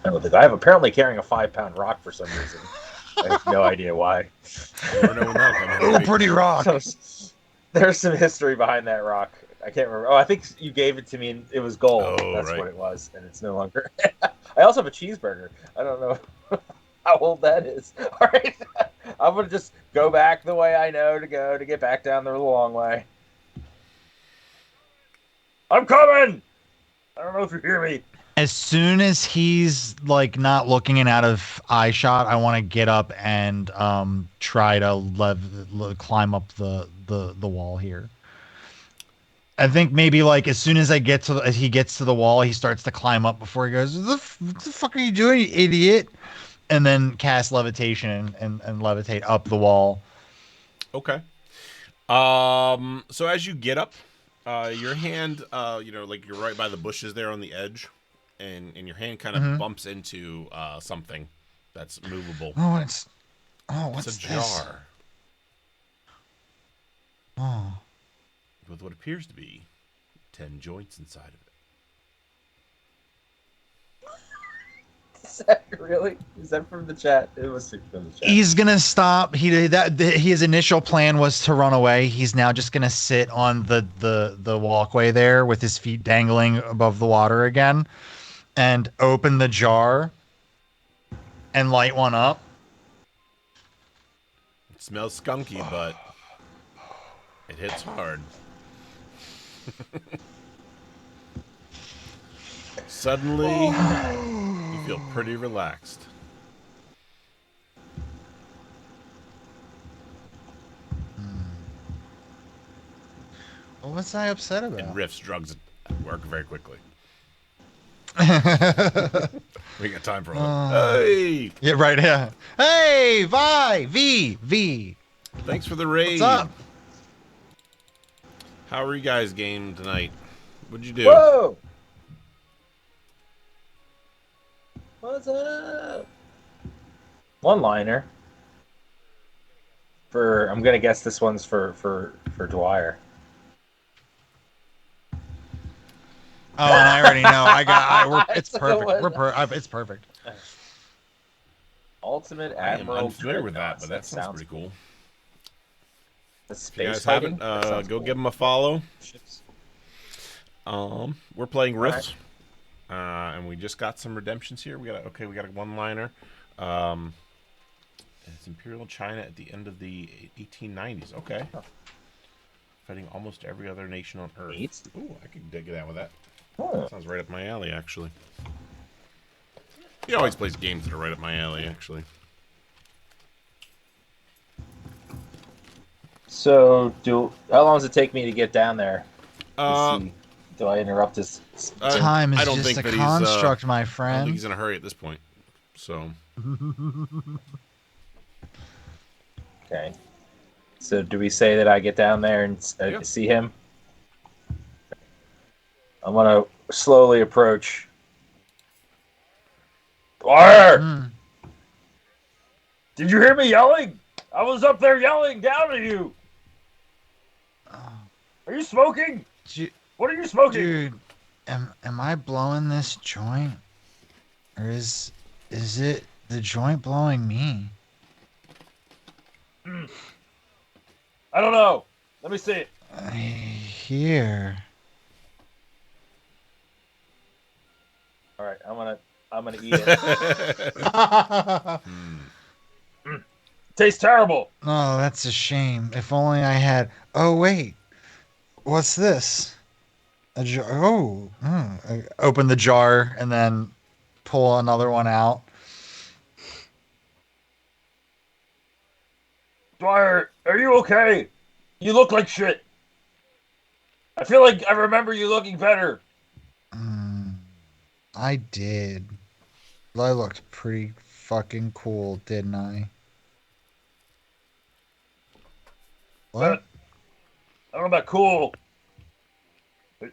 Speaker 5: I don't think I am apparently carrying a 5-pound rock for some reason. I have no idea why.
Speaker 1: You never know when that'll come in
Speaker 2: Oh,
Speaker 1: handy.
Speaker 2: pretty rock.
Speaker 5: So, there's some history behind that rock. I can't remember. Oh, I think you gave it to me and it was gold.
Speaker 1: Oh,
Speaker 5: That's
Speaker 1: right.
Speaker 5: what it was, and it's no longer. I also have a cheeseburger. I don't know how old that is. All right, I'm gonna just go back the way I know to go to get back down the long way. I'm coming. I don't know if you hear me.
Speaker 2: As soon as he's like not looking and out of eye shot, I want to get up and try to climb up the wall here. I think maybe like as soon as he gets to the wall, he starts to climb up before he goes, what the fuck are you doing, you idiot? And then cast levitation and levitate up the wall.
Speaker 1: Okay. So as you get up, your hand, like you're right by the bushes there on the edge, and your hand kind of bumps into something that's movable.
Speaker 2: What's
Speaker 1: It's a
Speaker 2: this?
Speaker 1: jar
Speaker 2: Oh.
Speaker 1: with what appears to be 10 joints inside of it.
Speaker 5: Is that really? Is that from the chat? It was from the chat.
Speaker 2: He's gonna stop. His initial plan was to run away. He's now just gonna sit on the walkway there with his feet dangling above the water again, and open the jar and light one up.
Speaker 1: It smells skunky, but it hits hard. Suddenly, you feel pretty relaxed.
Speaker 2: What was I upset
Speaker 1: And
Speaker 2: about?
Speaker 1: riffs drugs work very quickly. We got time for all that. Hey!
Speaker 2: Yeah, right. Yeah. Hey, V.
Speaker 1: Thanks for the raid.
Speaker 2: What's up?
Speaker 1: How are you guys game tonight? What'd you do?
Speaker 5: Whoa! What's up? One liner. I'm gonna guess this one's for Dwyer.
Speaker 2: Oh, and I already know. It's
Speaker 5: It's a good
Speaker 2: perfect.
Speaker 5: one.
Speaker 2: It's perfect.
Speaker 5: Ultimate
Speaker 1: I am
Speaker 5: Admiral.
Speaker 1: unfamiliar with that,
Speaker 5: Dreadnoughts.
Speaker 1: but that sounds pretty cool.
Speaker 5: The
Speaker 1: If you
Speaker 5: space
Speaker 1: guys
Speaker 5: fighting.
Speaker 1: haven't,
Speaker 5: That sounds
Speaker 1: go
Speaker 5: cool.
Speaker 1: give them a follow.
Speaker 5: Ships.
Speaker 1: We're playing
Speaker 5: All right.
Speaker 1: Rifts, and we just got some redemptions here. We got a one-liner. It's Imperial China at the end of the 1890s. Okay. Fighting almost every other nation on Earth.
Speaker 5: Neat.
Speaker 1: Ooh, I could get that with that.
Speaker 5: Oh.
Speaker 1: Sounds right up my alley, actually. He always plays games that are right up my alley, actually.
Speaker 5: So, how long does it take me to get down there?
Speaker 1: Uh,
Speaker 5: Do I interrupt this?
Speaker 2: Time
Speaker 1: I
Speaker 2: is
Speaker 1: don't
Speaker 2: just
Speaker 1: think
Speaker 2: a
Speaker 1: that
Speaker 2: construct, my
Speaker 1: I don't think
Speaker 2: friend.
Speaker 1: he's in a hurry at this point. So.
Speaker 5: Okay. So, do we say that I get down there and
Speaker 1: Yeah.
Speaker 5: see him? I'm gonna slowly approach. Dwyer!
Speaker 2: Hmm.
Speaker 5: Did you hear me yelling? I was up there yelling down at you. Are you smoking? What are you smoking?
Speaker 2: Dude, am I blowing this joint? Or is it the joint blowing me?
Speaker 5: I don't know. Let me see it.
Speaker 2: Here.
Speaker 5: All right, I'm gonna eat it. Tastes terrible.
Speaker 2: Oh, that's a shame. If only I had. Oh, wait. What's this? A jar. Oh. I open the jar and then pull another one out.
Speaker 5: Dwyer, are you okay? You look like shit. I feel like I remember you looking better.
Speaker 2: I did. I looked pretty fucking cool, didn't I? What?
Speaker 5: I don't know about cool. Are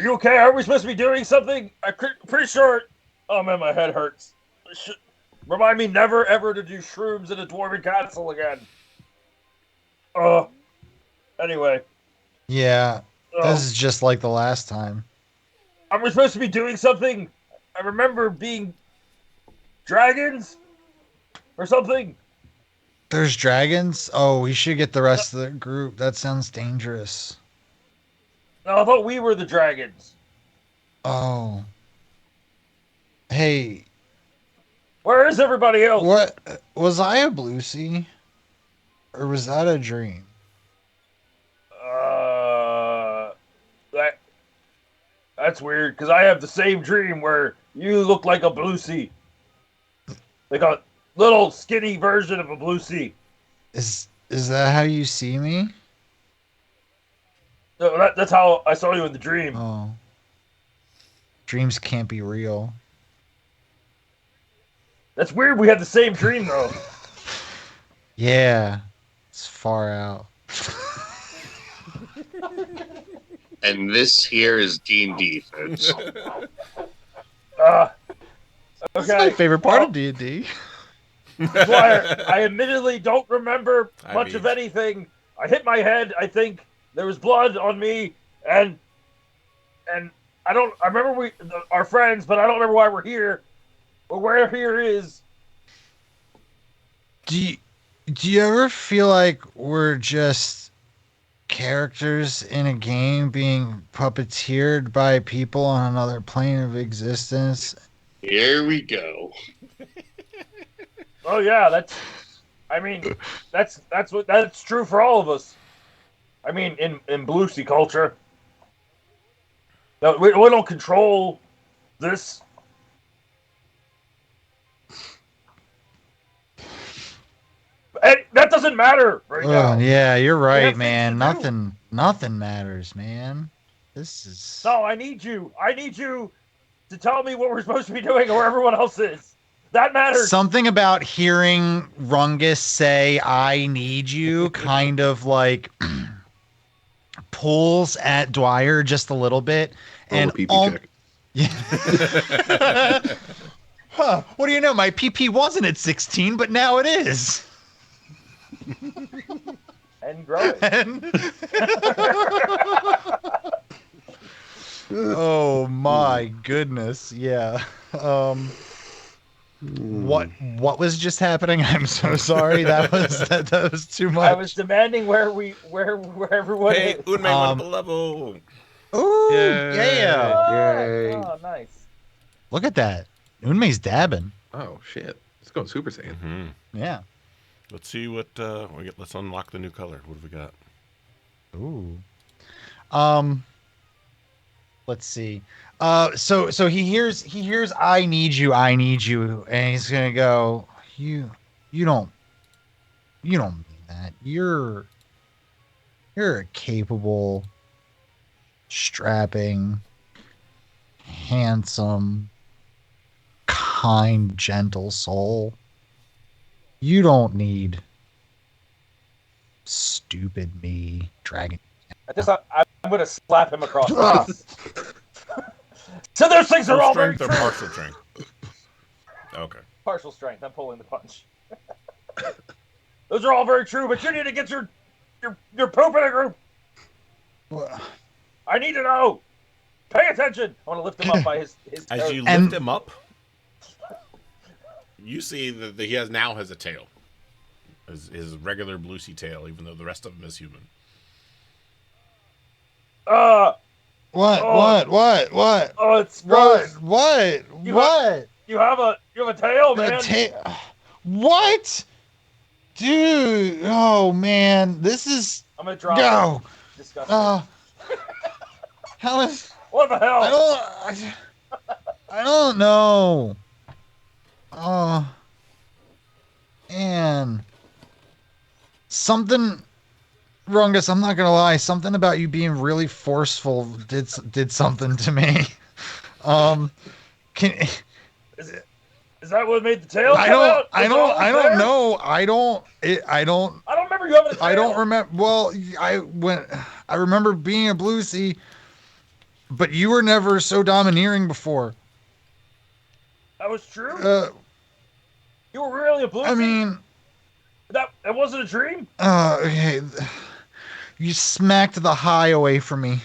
Speaker 5: you okay? Are we supposed to be doing something? I'm pretty sure. Oh man, my head hurts. Remind me never ever to do shrooms in a dwarven castle again. Anyway.
Speaker 2: Yeah. This is just like the last time.
Speaker 5: Are we supposed to be doing something? I remember being dragons or something.
Speaker 2: There's dragons? Oh, we should get the rest of the group. That sounds dangerous.
Speaker 5: No, I thought we were the dragons.
Speaker 2: Oh. Hey.
Speaker 5: Where is everybody else?
Speaker 2: What? Was I a Bluesy? Or was that a dream?
Speaker 5: That's weird, because I have the same dream where you look like a Bluesy. Like a little skinny version of a Bluesy.
Speaker 2: Is that how you see me?
Speaker 5: No, that's how I saw you in the dream.
Speaker 2: Oh. Dreams can't be real.
Speaker 5: That's weird, we had the same dream, though.
Speaker 2: Yeah. It's far out.
Speaker 3: And this here is D&D, folks.
Speaker 2: That's my favorite part of D&D.
Speaker 5: Dwyer, I admittedly don't remember much of anything. I hit my head, I think. There was blood on me, and I remember our friends, but I don't remember why we're here, or where here is.
Speaker 2: Do you ever feel like we're just characters in a game being puppeteered by people on another plane of existence?
Speaker 3: Here we go.
Speaker 5: Oh yeah, that's true for all of us. I mean, in Bluesy culture, no, we don't control this. And that doesn't matter right now.
Speaker 2: Yeah, you're right, man. Nothing matters, man. This is.
Speaker 5: No, I need you. I need you to tell me what we're supposed to be doing, or where everyone else is. That matters.
Speaker 2: Something about hearing Rungus say "I need you" kind of like pulls at Dwyer just a little bit, and
Speaker 4: check.
Speaker 2: Yeah. Huh? What do you know? My PP wasn't at 16, but now it is.
Speaker 5: And growing.
Speaker 2: Oh my goodness. Yeah. What was just happening? I'm so sorry. That was too much.
Speaker 5: I was demanding where everyone
Speaker 1: Hey,
Speaker 5: is.
Speaker 1: Unmei went up a level.
Speaker 2: Ooh,
Speaker 4: Yay.
Speaker 2: yeah.
Speaker 6: Yay.
Speaker 5: Oh, nice.
Speaker 2: Look at that. Unmei's dabbing.
Speaker 4: Oh shit! It's going Super Saiyan.
Speaker 1: Mm-hmm.
Speaker 2: Yeah.
Speaker 1: Let's see what we get. Let's unlock the new color. What have we got?
Speaker 2: Ooh. Let's see. So he hears I need you, and he's gonna go, you don't mean that. You're a capable, strapping, handsome, kind, gentle soul. You don't need stupid me dragging.
Speaker 5: I'm going to slap him across the face. So those things are
Speaker 1: Full
Speaker 5: all very
Speaker 1: strength or
Speaker 5: true.
Speaker 1: partial strength? Okay.
Speaker 5: Partial strength. I'm pulling the punch. Those are all very true, but you need to get your poop in a group. I need to know. Pay attention. I want to lift him up by his
Speaker 1: As
Speaker 5: toes.
Speaker 1: you lift him up, you see that he now has a tail. His regular Bluesy tail, even though the rest of him is human.
Speaker 2: What?
Speaker 5: Oh, it's gross.
Speaker 2: What?
Speaker 5: You have a tail, man.
Speaker 2: What? Dude, oh man, this is
Speaker 5: I'm gonna drop
Speaker 2: go.
Speaker 5: it. Disgusting.
Speaker 2: How is
Speaker 5: What the hell?
Speaker 2: I don't know. Oh, man, something, Rungus, I'm not gonna lie, something about you being really forceful did something to me. Can
Speaker 5: Is that what made the tail
Speaker 2: I
Speaker 5: come
Speaker 2: don't
Speaker 5: out?
Speaker 2: I don't know. I don't
Speaker 5: remember you having a tail.
Speaker 2: I don't remember. Well, I remember being a Bluesy, but you were never so domineering before.
Speaker 5: That was true. You were really a Bluesy.
Speaker 2: I mean,
Speaker 5: that wasn't a dream.
Speaker 2: Okay. You smacked the high away from me.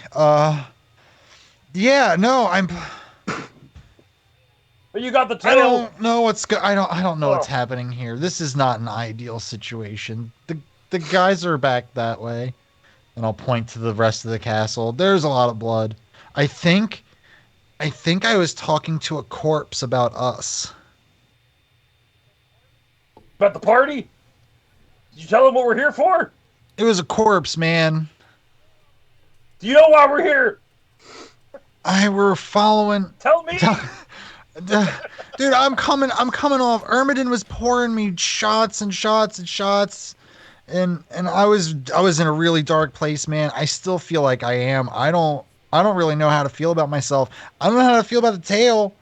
Speaker 2: Yeah, no,
Speaker 5: But you got the tail.
Speaker 2: I don't know I don't know what's happening here. This is not an ideal situation. The guys are back that way. And I'll point to the rest of the castle. There's a lot of blood. I think I was talking to a corpse about us.
Speaker 5: About the party? Did you tell him what we're here for?
Speaker 2: It was a corpse, man.
Speaker 5: Do you know why we're here?
Speaker 2: We're following.
Speaker 5: Tell me.
Speaker 2: Dude, I'm coming off. Ermidon was pouring me shots and shots and shots. And I was in a really dark place, man. I still feel like I am. I don't really know how to feel about myself. I don't know how to feel about the tail.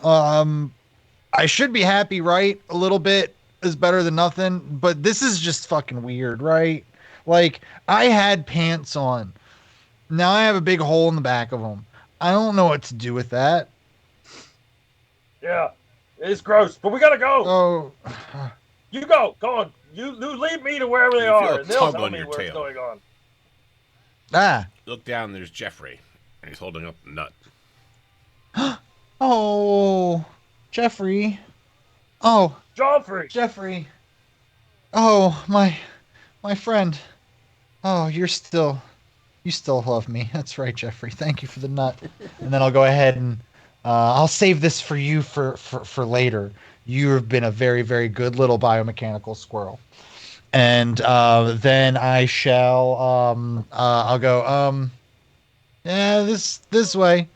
Speaker 2: I should be happy, right? A little bit is better than nothing, but this is just fucking weird, right? Like, I had pants on. Now I have a big hole in the back of them. I don't know what to do with that.
Speaker 5: Yeah, it's gross, but we gotta go.
Speaker 2: Oh,
Speaker 5: you go on. You lead me to wherever they are, and they'll tell me what's going on.
Speaker 1: Look down. There's Jeffrey, and he's holding up the nut.
Speaker 2: Oh, Jeffrey. Oh,
Speaker 5: Joffrey.
Speaker 2: Jeffrey. Oh, my friend. Oh, you still love me. That's right, Jeffrey. Thank you for the nut. And then I'll go ahead and I'll save this for you for later. You have been a very, very good little biomechanical squirrel. And then I shall I'll go yeah, this way.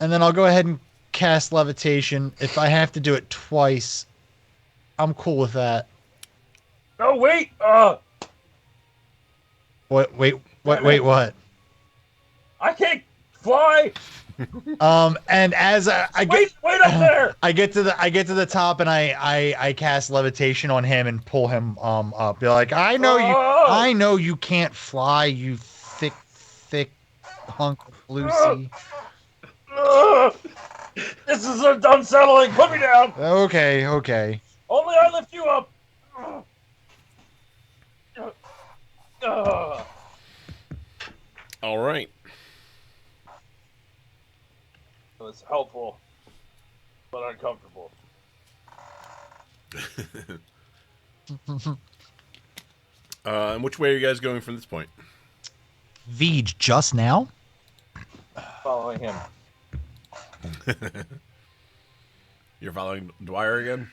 Speaker 2: And then I'll go ahead and cast levitation. If I have to do it twice, I'm cool with that.
Speaker 5: No, wait.
Speaker 2: Wait, what?
Speaker 5: I can't fly.
Speaker 2: And as I get
Speaker 5: wait up there.
Speaker 2: I get to the top and I cast levitation on him and pull him up. Be like, I know you can't fly, you thick hunk of Lucy.
Speaker 5: This is unsettling. Put me down.
Speaker 2: Okay.
Speaker 5: Only I lift you up.
Speaker 1: All right.
Speaker 5: was helpful, but uncomfortable.
Speaker 1: And which way are you guys going from this point?
Speaker 2: Veej, just now?
Speaker 5: Following him.
Speaker 1: You're following Dwyer again?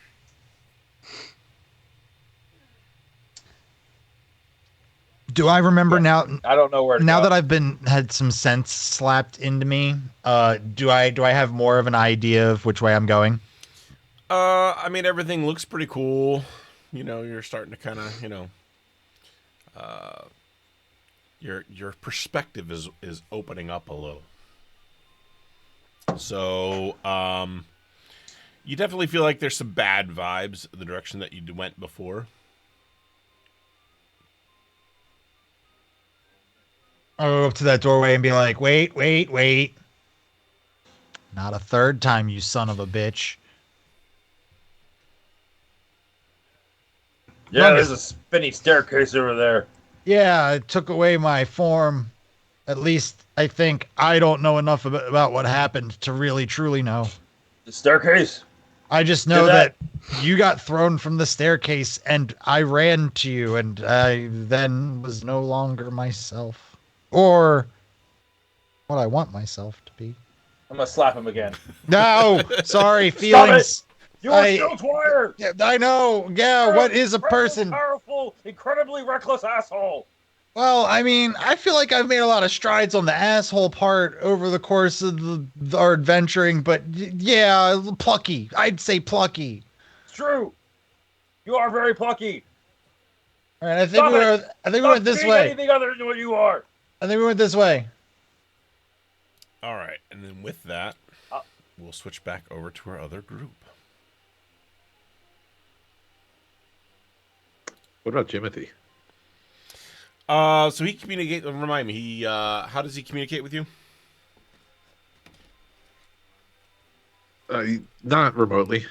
Speaker 2: Do I remember now?
Speaker 5: I don't know where to
Speaker 2: Now
Speaker 5: go.
Speaker 2: that I've had some sense slapped into me, do I have more of an idea of which way I'm going?
Speaker 1: I mean, everything looks pretty cool. You know, you're starting to kind of, you know, your perspective is opening up a little. So, you definitely feel like there's some bad vibes the direction that you went before.
Speaker 2: I'll go up to that doorway and be like, wait. Not a third time, you son of a bitch.
Speaker 5: Yeah, there's a spinny staircase over there.
Speaker 2: Yeah, it took away my form. At least I think I don't know enough about what happened to really truly know.
Speaker 5: The staircase?
Speaker 2: I just know that you got thrown from the staircase and I ran to you and I then was no longer myself. Or what I want myself to be.
Speaker 5: I'm gonna slap him again.
Speaker 2: No, sorry, feelings.
Speaker 5: You are still Dwyer!
Speaker 2: I know. Yeah, what is a person?
Speaker 5: Powerful, incredibly reckless asshole.
Speaker 2: Well, I mean, I feel like I've made a lot of strides on the asshole part over the course of our adventuring, but yeah, plucky. I'd say plucky.
Speaker 5: It's true. You are very plucky.
Speaker 2: All right, I think we went this way.
Speaker 5: Anything other than what you are.
Speaker 2: I think we went this way.
Speaker 1: All right, and then with that, we'll switch back over to our other group.
Speaker 4: What about Jimothy?
Speaker 1: So he communicate. Remind me, he how does he communicate with you?
Speaker 4: Not remotely.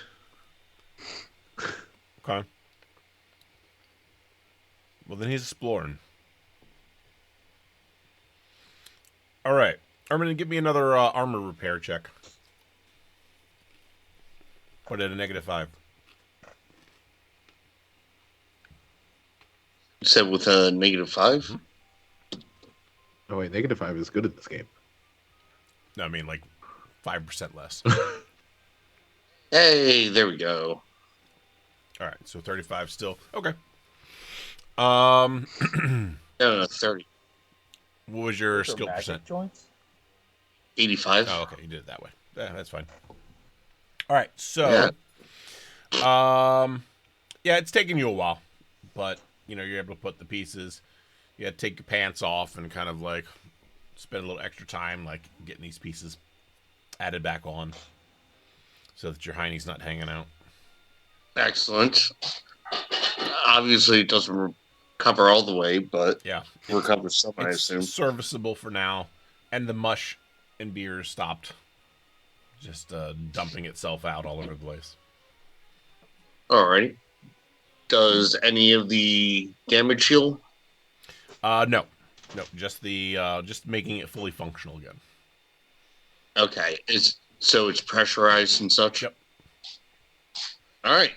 Speaker 1: Okay. Well, then he's exploring. All right, Ermin, give me another armor repair check. Put it at a -5.
Speaker 3: You said with a -5?
Speaker 4: Oh wait, -5 is good in this game.
Speaker 1: No, I mean like 5% less.
Speaker 3: Hey, there we go.
Speaker 1: All right, so 35 still. Okay.
Speaker 3: No, 30.
Speaker 1: What was your skill percent?
Speaker 5: Joints?
Speaker 3: 85.
Speaker 1: Oh, okay, you did it that way. Yeah, that's fine. All right, so yeah, it's taking you a while, but you know, you're able to put the pieces. You had to take your pants off and kind of like spend a little extra time like getting these pieces added back on so that your hiney's not hanging out.
Speaker 3: Excellent. Obviously, it doesn't cover all the way, but
Speaker 1: yeah,
Speaker 3: recovers some, I
Speaker 1: it's
Speaker 3: assume.
Speaker 1: serviceable for now, and the mush and beer stopped just dumping itself out all over the place.
Speaker 3: Alrighty. Does any of the damage heal?
Speaker 1: No, just the just making it fully functional again.
Speaker 3: Okay, it's pressurized and such.
Speaker 1: Yep.
Speaker 3: All right,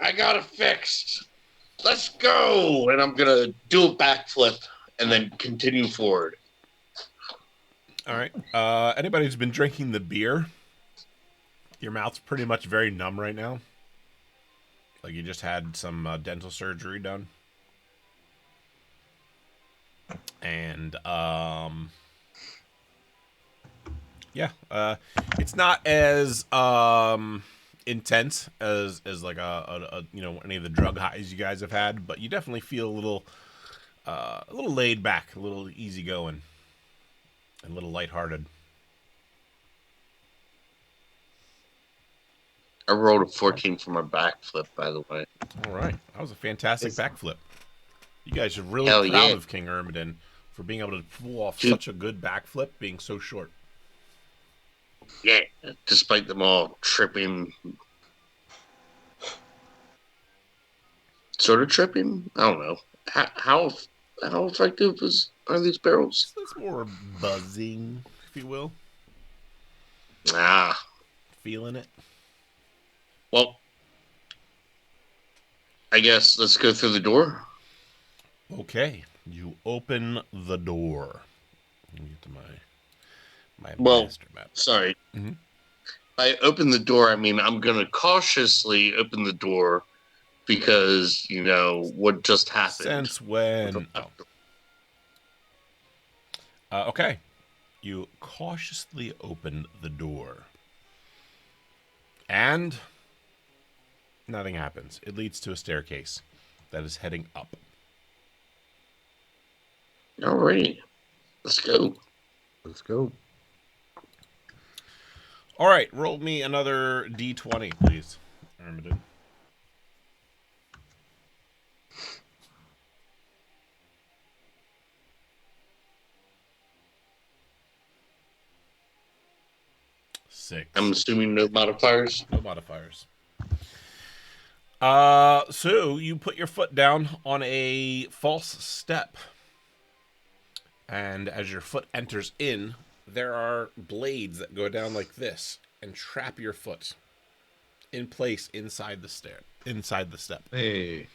Speaker 3: I got it fixed. Let's go, and I'm gonna do a backflip and then continue forward.
Speaker 1: All right. Anybody who's been drinking the beer, your mouth's pretty much very numb right now. Like you just had some dental surgery done. And, yeah, it's not as, intense as like a you know, any of the drug highs you guys have had, but you definitely feel a little laid back, a little easygoing, and a little lighthearted.
Speaker 3: I rolled a 14 for my backflip, by the way.
Speaker 1: All right. That was a fantastic backflip. You guys are really
Speaker 3: Hell
Speaker 1: proud
Speaker 3: yeah.
Speaker 1: of King Ermidon for being able to pull off such a good backflip being so short.
Speaker 3: Yeah, despite them all tripping. Sort of tripping? I don't know. How effective are these barrels?
Speaker 1: It's more buzzing, if you will.
Speaker 3: Ah,
Speaker 1: Feeling it?
Speaker 3: well, I guess let's go through the door.
Speaker 1: Okay. You open the door. Let me get to my
Speaker 3: Well,
Speaker 1: master map.
Speaker 3: sorry.
Speaker 1: Mhm.
Speaker 3: I open the door. I mean, I'm going to cautiously open the door because, what just happened.
Speaker 1: Since when? Oh. Okay. You cautiously open the door. And nothing happens. It leads to a staircase that is heading up.
Speaker 3: All right. Let's go.
Speaker 6: Let's go.
Speaker 1: All right. Roll me another D20, please, Armadillo. Six.
Speaker 3: I'm assuming no modifiers.
Speaker 1: No modifiers. So you put your foot down on a false step. And as your foot enters in, there are blades that go down like this and trap your foot in place inside the step.
Speaker 4: Hey,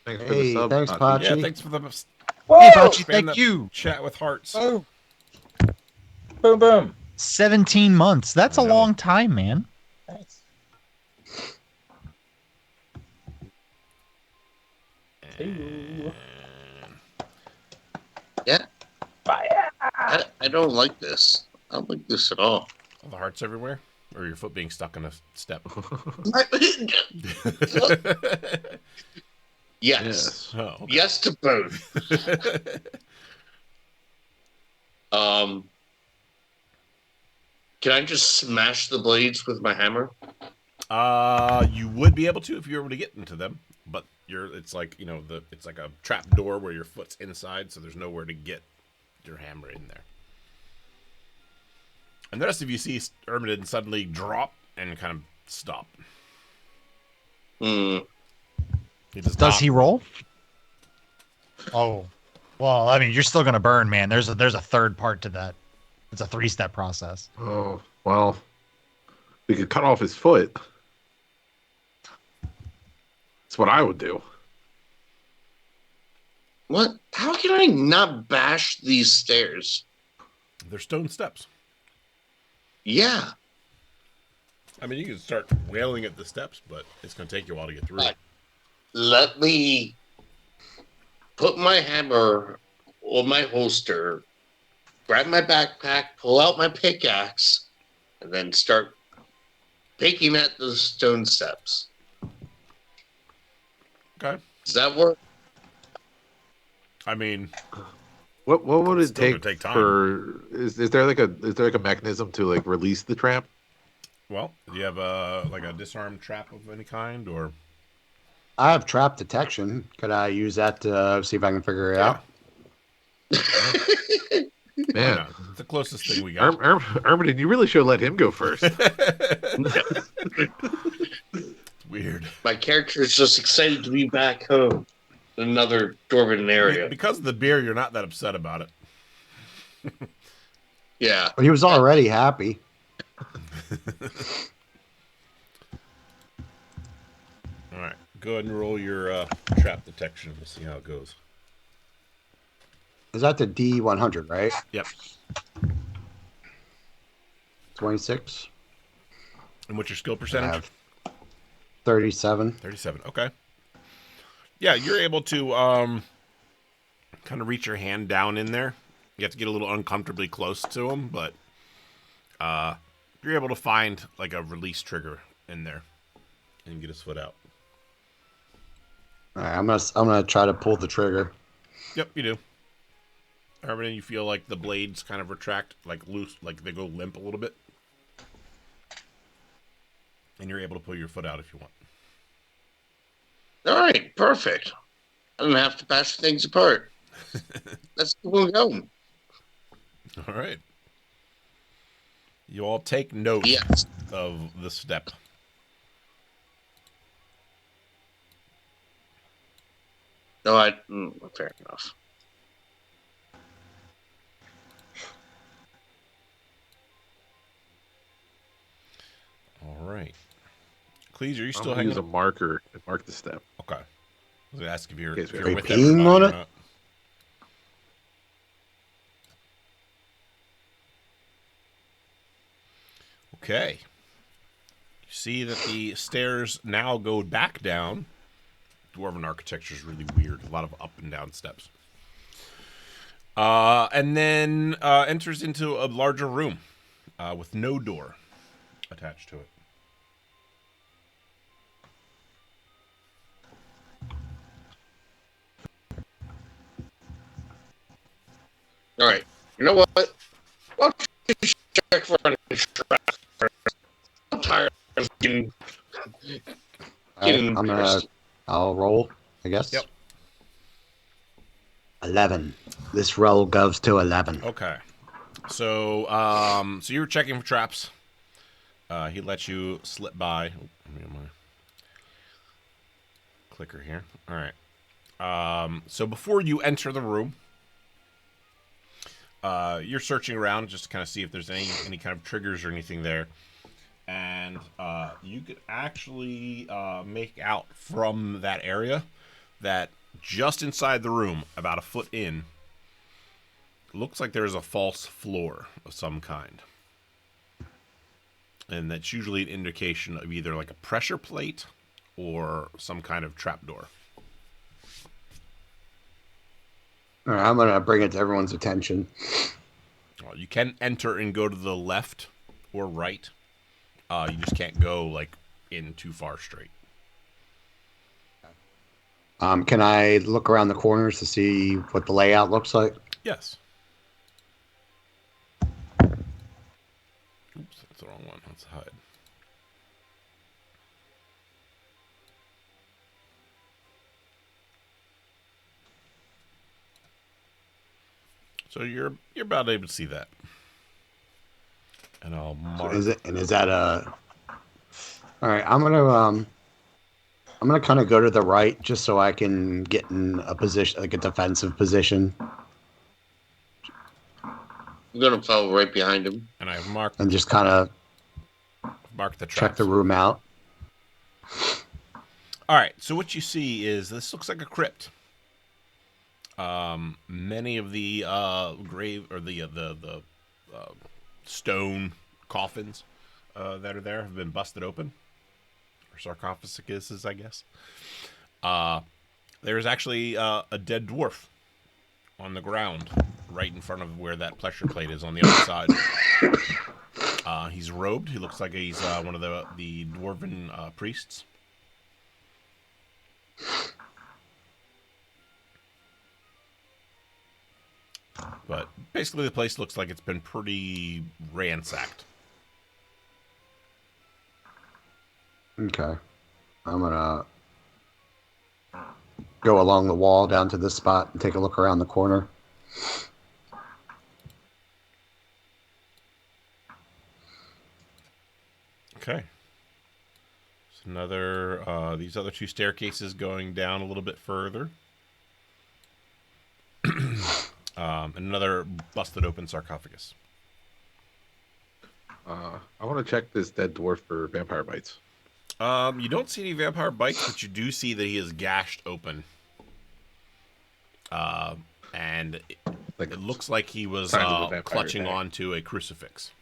Speaker 4: thanks for the
Speaker 6: Hey,
Speaker 4: sub.
Speaker 6: thanks,
Speaker 4: Pachi.
Speaker 1: Yeah,
Speaker 6: Pachi.
Speaker 1: thanks for the
Speaker 5: Whoa!
Speaker 2: Hey, Pachi,
Speaker 1: spam
Speaker 2: thank
Speaker 1: that
Speaker 2: you.
Speaker 1: chat with hearts.
Speaker 5: Boom. Boom.
Speaker 2: 17 months. That's
Speaker 1: I
Speaker 2: a
Speaker 1: know.
Speaker 2: long time, man.
Speaker 5: Nice.
Speaker 3: Yeah.
Speaker 5: Fire.
Speaker 3: I don't like this. I don't like this at all.
Speaker 1: All the hearts everywhere? Or your foot being stuck in a step?
Speaker 3: Yes.
Speaker 4: Yes.
Speaker 1: Oh, okay.
Speaker 3: Yes to both. Can I just smash the blades with my hammer?
Speaker 1: You would be able to if you were able to get into them, but it's like it's like a trap door where your foot's inside, so there's nowhere to get your hammer in there. And the rest of you see Ermidon suddenly drop and kind of stop.
Speaker 3: Hmm.
Speaker 1: He does
Speaker 2: He roll? Oh, well, I mean, you're still gonna burn, man. There's a third part to that. It's a 3-step process.
Speaker 4: Oh, well, we could cut off his foot. That's what I would do.
Speaker 3: What? How can I not bash these stairs?
Speaker 1: They're stone steps.
Speaker 3: Yeah.
Speaker 1: I mean, you can start wailing at the steps, but it's going to take you a while to get through.
Speaker 3: Right. Let me put my hammer on my holster, grab my backpack, pull out my pickaxe, and then start picking at the stone steps.
Speaker 1: Okay.
Speaker 3: Does that work?
Speaker 1: I mean,
Speaker 4: What would
Speaker 1: It's
Speaker 4: it
Speaker 1: still gonna
Speaker 4: take
Speaker 1: take time.
Speaker 4: for? Is there like a mechanism to like release the trap?
Speaker 1: well, do you have a disarm trap of any kind, or
Speaker 6: I have trap detection. Could I use that to see if I can figure it out?
Speaker 1: Why
Speaker 4: Man,
Speaker 1: not? It's the closest thing we got.
Speaker 4: Ermidon, you really should let him go first.
Speaker 1: Weird.
Speaker 3: My character is just excited to be back home in another dwarven area.
Speaker 1: Because of the beer, you're not that upset about it.
Speaker 3: Yeah.
Speaker 6: But he was already happy.
Speaker 1: All right, go ahead and roll your trap detection. We'll see how it goes.
Speaker 6: Is that the D100, right?
Speaker 1: Yep.
Speaker 6: 26.
Speaker 1: And what's your skill
Speaker 6: I
Speaker 1: percentage?
Speaker 6: have 37.
Speaker 1: 37. Okay. Yeah, you're able to kind of reach your hand down in there. You have to get a little uncomfortably close to them, but you're able to find like a release trigger in there and get his foot out.
Speaker 6: All right, I'm gonna try to pull the trigger.
Speaker 1: Yep, you do. Everything you feel like the blades kind of retract, like loose, like they go limp a little bit. And you're able to pull your foot out if you want.
Speaker 3: All right, perfect. I don't have to bash things apart. Let's go home.
Speaker 1: All right. You all take note
Speaker 3: Yes.
Speaker 1: of the step.
Speaker 3: No, fair enough.
Speaker 1: right. Cleese, are you
Speaker 4: I'm
Speaker 1: still
Speaker 4: gonna
Speaker 1: hanging?
Speaker 4: use a marker and mark the step.
Speaker 1: Okay. I was gonna ask if you're,
Speaker 4: Okay,
Speaker 1: if
Speaker 4: so
Speaker 1: you're
Speaker 6: are you
Speaker 1: with
Speaker 6: peeing
Speaker 1: everybody
Speaker 6: on
Speaker 1: or
Speaker 6: it?
Speaker 1: not. Okay. You see that the stairs now go back down. Dwarven architecture is really weird. A lot of up and down steps. And then enters into a larger room with no door attached to it.
Speaker 3: All right. You know what? Why don't you check for an trap? I'm tired of getting
Speaker 6: All right,
Speaker 3: embarrassed.
Speaker 6: I'll roll, I guess.
Speaker 1: Yep.
Speaker 6: 11. This roll goes to 11.
Speaker 1: Okay. So, so you were checking for traps. He lets you slip by. Let me get my clicker here. All right. So before you enter the room, you're searching around just to kind of see if there's any kind of triggers or anything there. And you could actually make out from that area that just inside the room, about a foot in, looks like there's a false floor of some kind. And that's usually an indication of either like a pressure plate or some kind of trapdoor.
Speaker 6: All right, I'm going to bring it to everyone's attention.
Speaker 1: Well, you can enter and go to the left or right. You just can't go like in too far straight.
Speaker 6: Can I look around the corners to see what the layout looks like?
Speaker 1: Yes. Oops, that's the wrong one. Let's hide. So you're about able to see that. And I'll mark.
Speaker 6: Is that a? All right, I'm gonna kind of go to the right just so I can get in a position, like a defensive position,
Speaker 3: I'm gonna follow right behind him.
Speaker 1: And I've marked
Speaker 6: and just kind of
Speaker 1: the traps.
Speaker 6: check the room out.
Speaker 1: All right. So what you see is this looks like a crypt. Many of the grave or the stone coffins that are there have been busted open, or sarcophaguses, I guess. There's actually a dead dwarf on the ground right in front of where that pressure plate is on the other side. He's robed. He looks like he's one of the dwarven priests. But basically the place looks like it's been pretty ransacked.
Speaker 6: Okay, I'm gonna go along the wall down to this spot and take a look around the corner.
Speaker 1: Okay. So another, these other two staircases going down a little bit further. Another busted open sarcophagus.
Speaker 4: I want to check this dead dwarf for vampire bites.
Speaker 1: You don't see any vampire bites, but you do see that he is gashed open. And it looks like he was
Speaker 4: signs of a vampire
Speaker 1: clutching
Speaker 4: attack.
Speaker 1: onto a crucifix.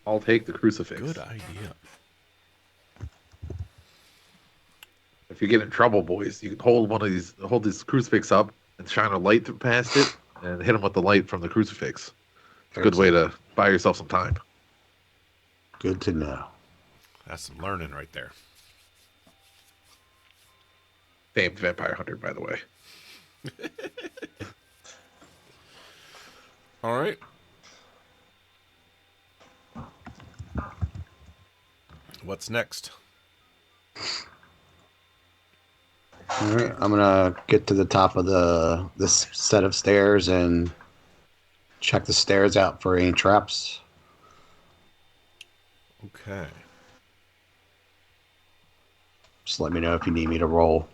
Speaker 4: I'll take the crucifix.
Speaker 1: Good idea.
Speaker 4: If you get in trouble, boys, you can hold this crucifix up and shine a light past it and hit him with the light from the crucifix. It's a good way to buy yourself some time.
Speaker 6: Good to know.
Speaker 1: That's some learning right there.
Speaker 4: Famed vampire hunter, by the way.
Speaker 1: All right. What's next?
Speaker 6: All right, I'm gonna get to the top of this set of stairs and check the stairs out for any traps.
Speaker 1: Okay.
Speaker 6: Just let me know if you need me to roll.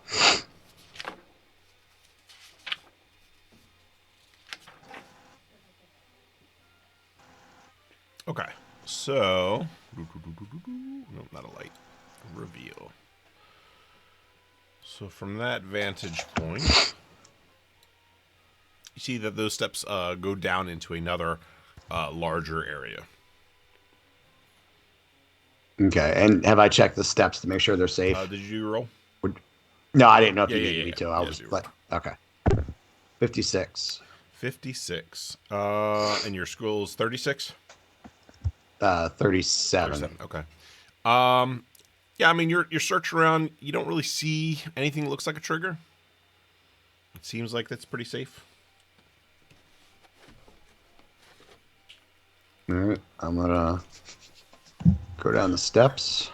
Speaker 1: Okay, so no, not a light. Reveal. So from that vantage point, you see that those steps go down into another larger area.
Speaker 6: Okay, and have I checked the steps to make sure they're safe?
Speaker 1: Did you roll?
Speaker 6: No, I didn't know if
Speaker 1: Yeah,
Speaker 6: you
Speaker 1: yeah,
Speaker 6: needed
Speaker 1: yeah,
Speaker 6: me
Speaker 1: yeah.
Speaker 6: to. I
Speaker 1: Yeah,
Speaker 6: was
Speaker 1: do
Speaker 6: like, okay. 56.
Speaker 1: 56. And your school is 36?
Speaker 6: 37.
Speaker 1: 37. Okay. Yeah, I mean, you're searching around. You don't really see anything that looks like a trigger. It seems like that's pretty safe.
Speaker 6: All right, I'm gonna go down the steps.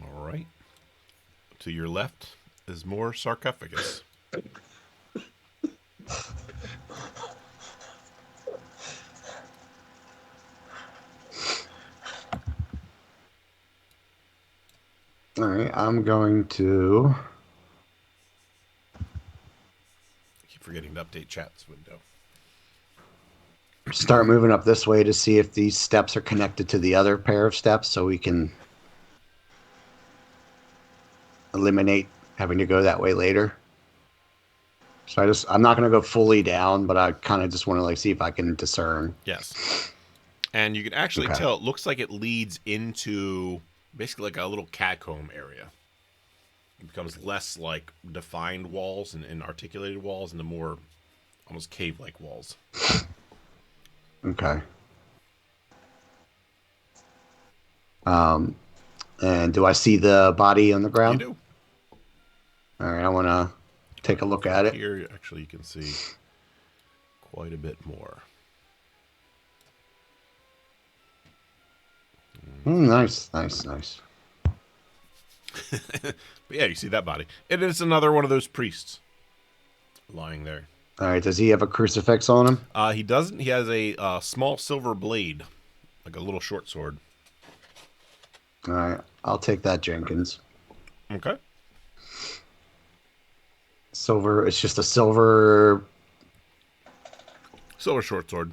Speaker 1: All right. To your left is more sarcophagus.
Speaker 6: All right, I'm going to.
Speaker 1: Keep forgetting to update chat's window.
Speaker 6: Start moving up this way to see if these steps are connected to the other pair of steps so we can eliminate having to go that way later. So I'm not going to go fully down, but I kind of just want to like see if I can discern.
Speaker 1: Yes. And you can actually tell it looks like it leads into basically like a little catacomb area. It becomes less like defined walls and articulated walls into more almost cave-like walls.
Speaker 6: Okay. And do I see the body on the ground?
Speaker 1: You do.
Speaker 6: All right, I want to take a look at it.
Speaker 1: Here, actually, you can see quite a bit more.
Speaker 6: Nice.
Speaker 1: But yeah, you see that body. It is another one of those priests lying there.
Speaker 6: All right, does he have a crucifix on him?
Speaker 1: He doesn't. He has a small silver blade, like a little short sword.
Speaker 6: All right, I'll take that, Jenkins.
Speaker 1: Okay.
Speaker 6: Silver, it's just a silver
Speaker 1: short sword.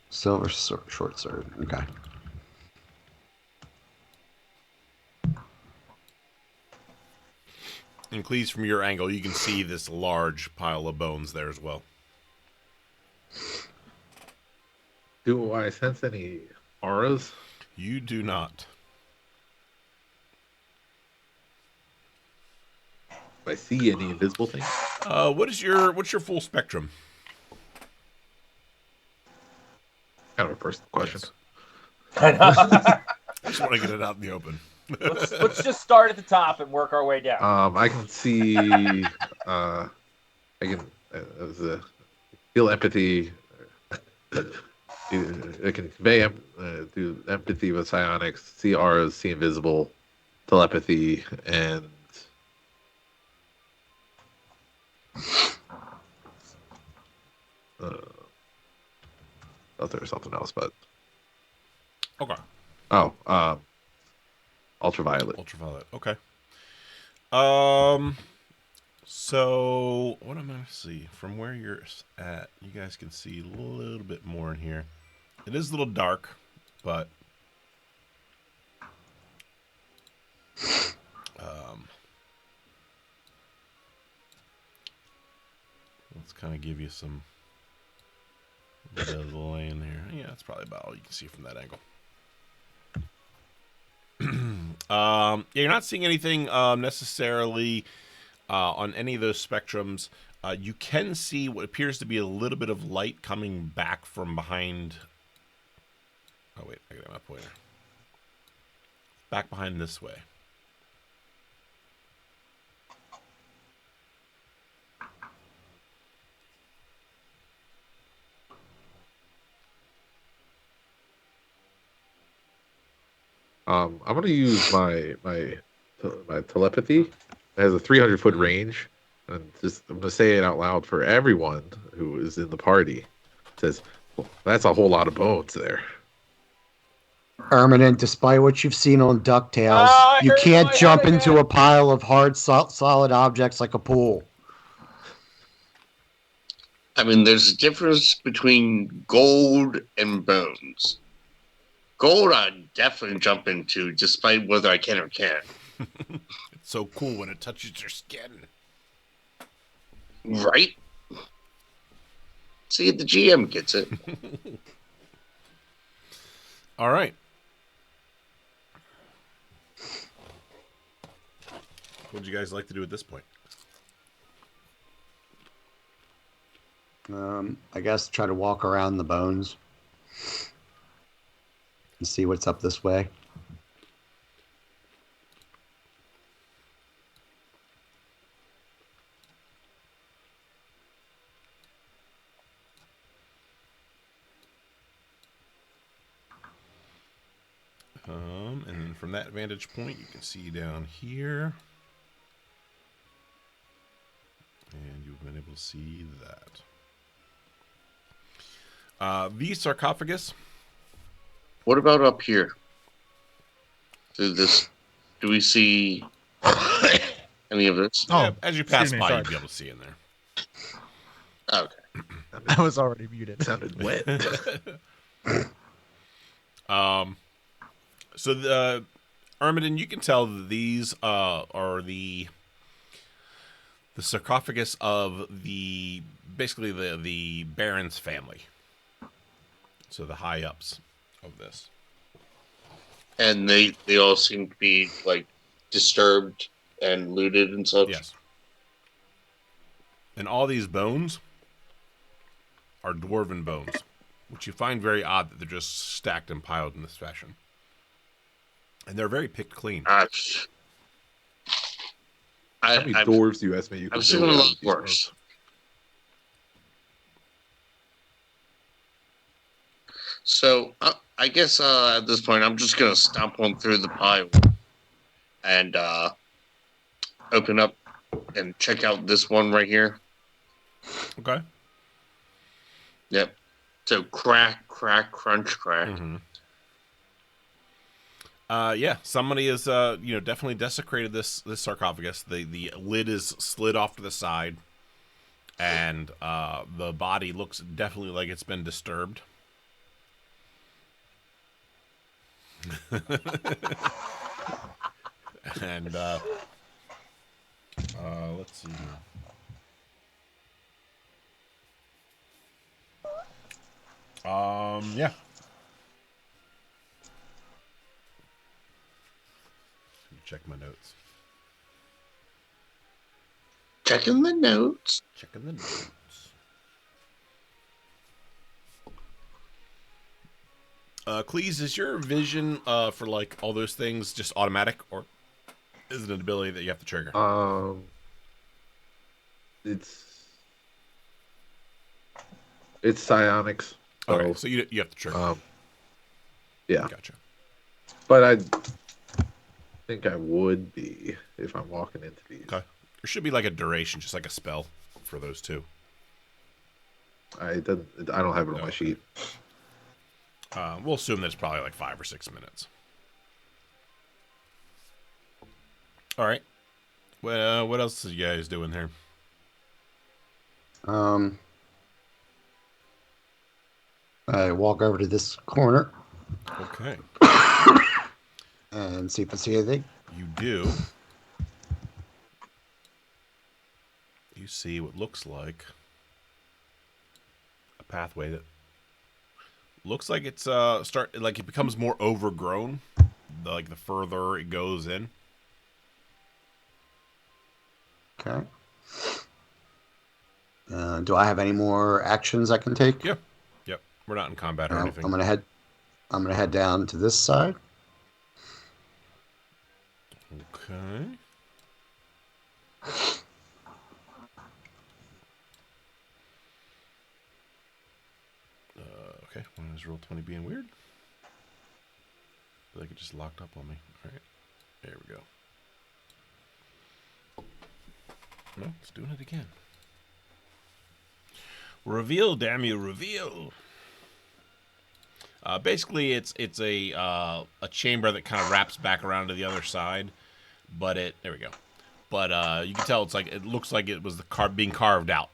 Speaker 6: Short sword. Okay.
Speaker 1: And Cleese, from your angle, you can see this large pile of bones there as well.
Speaker 4: Do I sense any auras?
Speaker 1: You do not.
Speaker 4: Do I see any invisible things?
Speaker 1: What's your full spectrum?
Speaker 4: Kind of a personal question.
Speaker 5: I know.
Speaker 1: I just want to get it out in the open.
Speaker 5: let's just start at the top and work our way down.
Speaker 4: I can see. I can feel empathy. I can convey do empathy with psionics, see auras, see invisible, telepathy, and thought there was something else, but
Speaker 1: Okay.
Speaker 4: Ultraviolet.
Speaker 1: Ultraviolet. Okay. So what I'm gonna see from where you're at, you guys can see a little bit more in here. It is a little dark, but let's kind of give you some bit of the lay in here. Yeah, that's probably about all you can see from that angle. Yeah, you're not seeing anything necessarily on any of those spectrums. You can see what appears to be a little bit of light coming back from behind. Oh wait, I got my pointer. Back behind this way.
Speaker 4: I'm going to use my telepathy. It has a 300-foot range, and I'm going to say it out loud for everyone who is in the party. It says, well, "That's a whole lot of bones there."
Speaker 6: Permanent, despite what you've seen on DuckTales, you can't jump into a pile of hard, solid objects like a pool.
Speaker 3: I mean, there's a difference between gold and bones. Gold, I'd definitely jump into, despite whether I can or can't.
Speaker 1: It's so cool when it touches your skin.
Speaker 3: Right? See if the GM gets it.
Speaker 1: All right. What would you guys like to do at this point?
Speaker 6: I guess try to walk around the bones and see what's up this way.
Speaker 1: And then from that vantage point, you can see down here. And you've been able to see that. The sarcophagus.
Speaker 3: What about up here? Do we see any of this?
Speaker 1: Yeah, as you pass
Speaker 2: excuse me,
Speaker 1: by,
Speaker 2: sorry.
Speaker 1: you'll be able to see in there.
Speaker 3: Okay.
Speaker 2: I was already muted.
Speaker 4: Sounded wet.
Speaker 1: So the Armadin, you can tell that these are the sarcophagus of basically the Baron's family. So the high ups of this.
Speaker 3: And they all seem to be like disturbed and looted and such.
Speaker 1: Yes. And all these bones are dwarven bones, which you find very odd that they're just stacked and piled in this fashion. And they're very picked clean.
Speaker 3: How
Speaker 4: many dwarves do you estimate you can
Speaker 3: I've seen a
Speaker 4: build
Speaker 3: lot
Speaker 4: with these
Speaker 3: worse. So I guess at this point, I'm just gonna stomp on through the pile and open up and check out this one right here.
Speaker 1: Okay.
Speaker 3: Yep. So crack, crack, crunch, crack.
Speaker 1: Mm-hmm. Yeah, somebody has definitely desecrated this sarcophagus. The lid is slid off to the side, and the body looks definitely like it's been disturbed. And let's see here. Yeah. Check my notes.
Speaker 3: Checking the notes.
Speaker 1: Checking the notes. Cleese, is your vision for like all those things just automatic, or is it an ability that you have to trigger?
Speaker 4: It's psionics.
Speaker 1: Okay, so you have to trigger.
Speaker 4: Yeah.
Speaker 1: Gotcha.
Speaker 4: But I think I would be if I'm walking into these.
Speaker 1: Okay. There should be like a duration, just like a spell for those two.
Speaker 4: I don't have it on my sheet.
Speaker 1: We'll assume that it's probably like 5 or 6 minutes. All right. Well, what else are you guys doing here?
Speaker 6: I walk over to this corner
Speaker 1: Okay.
Speaker 6: and see if I see anything.
Speaker 1: You do. You see what looks like a pathway that looks like it's it becomes more overgrown, the further it goes in.
Speaker 6: Okay. Do I have any more actions I can take?
Speaker 1: Yep. We're not in combat or anything.
Speaker 6: I'm gonna head down to this side.
Speaker 1: Okay. Okay. When is roll 20 being weird? I feel like it just locked up on me. All right. There we go. No, it's doing it again. Reveal, damn you, reveal. Basically, it's a chamber that kind of wraps back around to the other side, but there we go. But you can tell it looks like it was being carved out.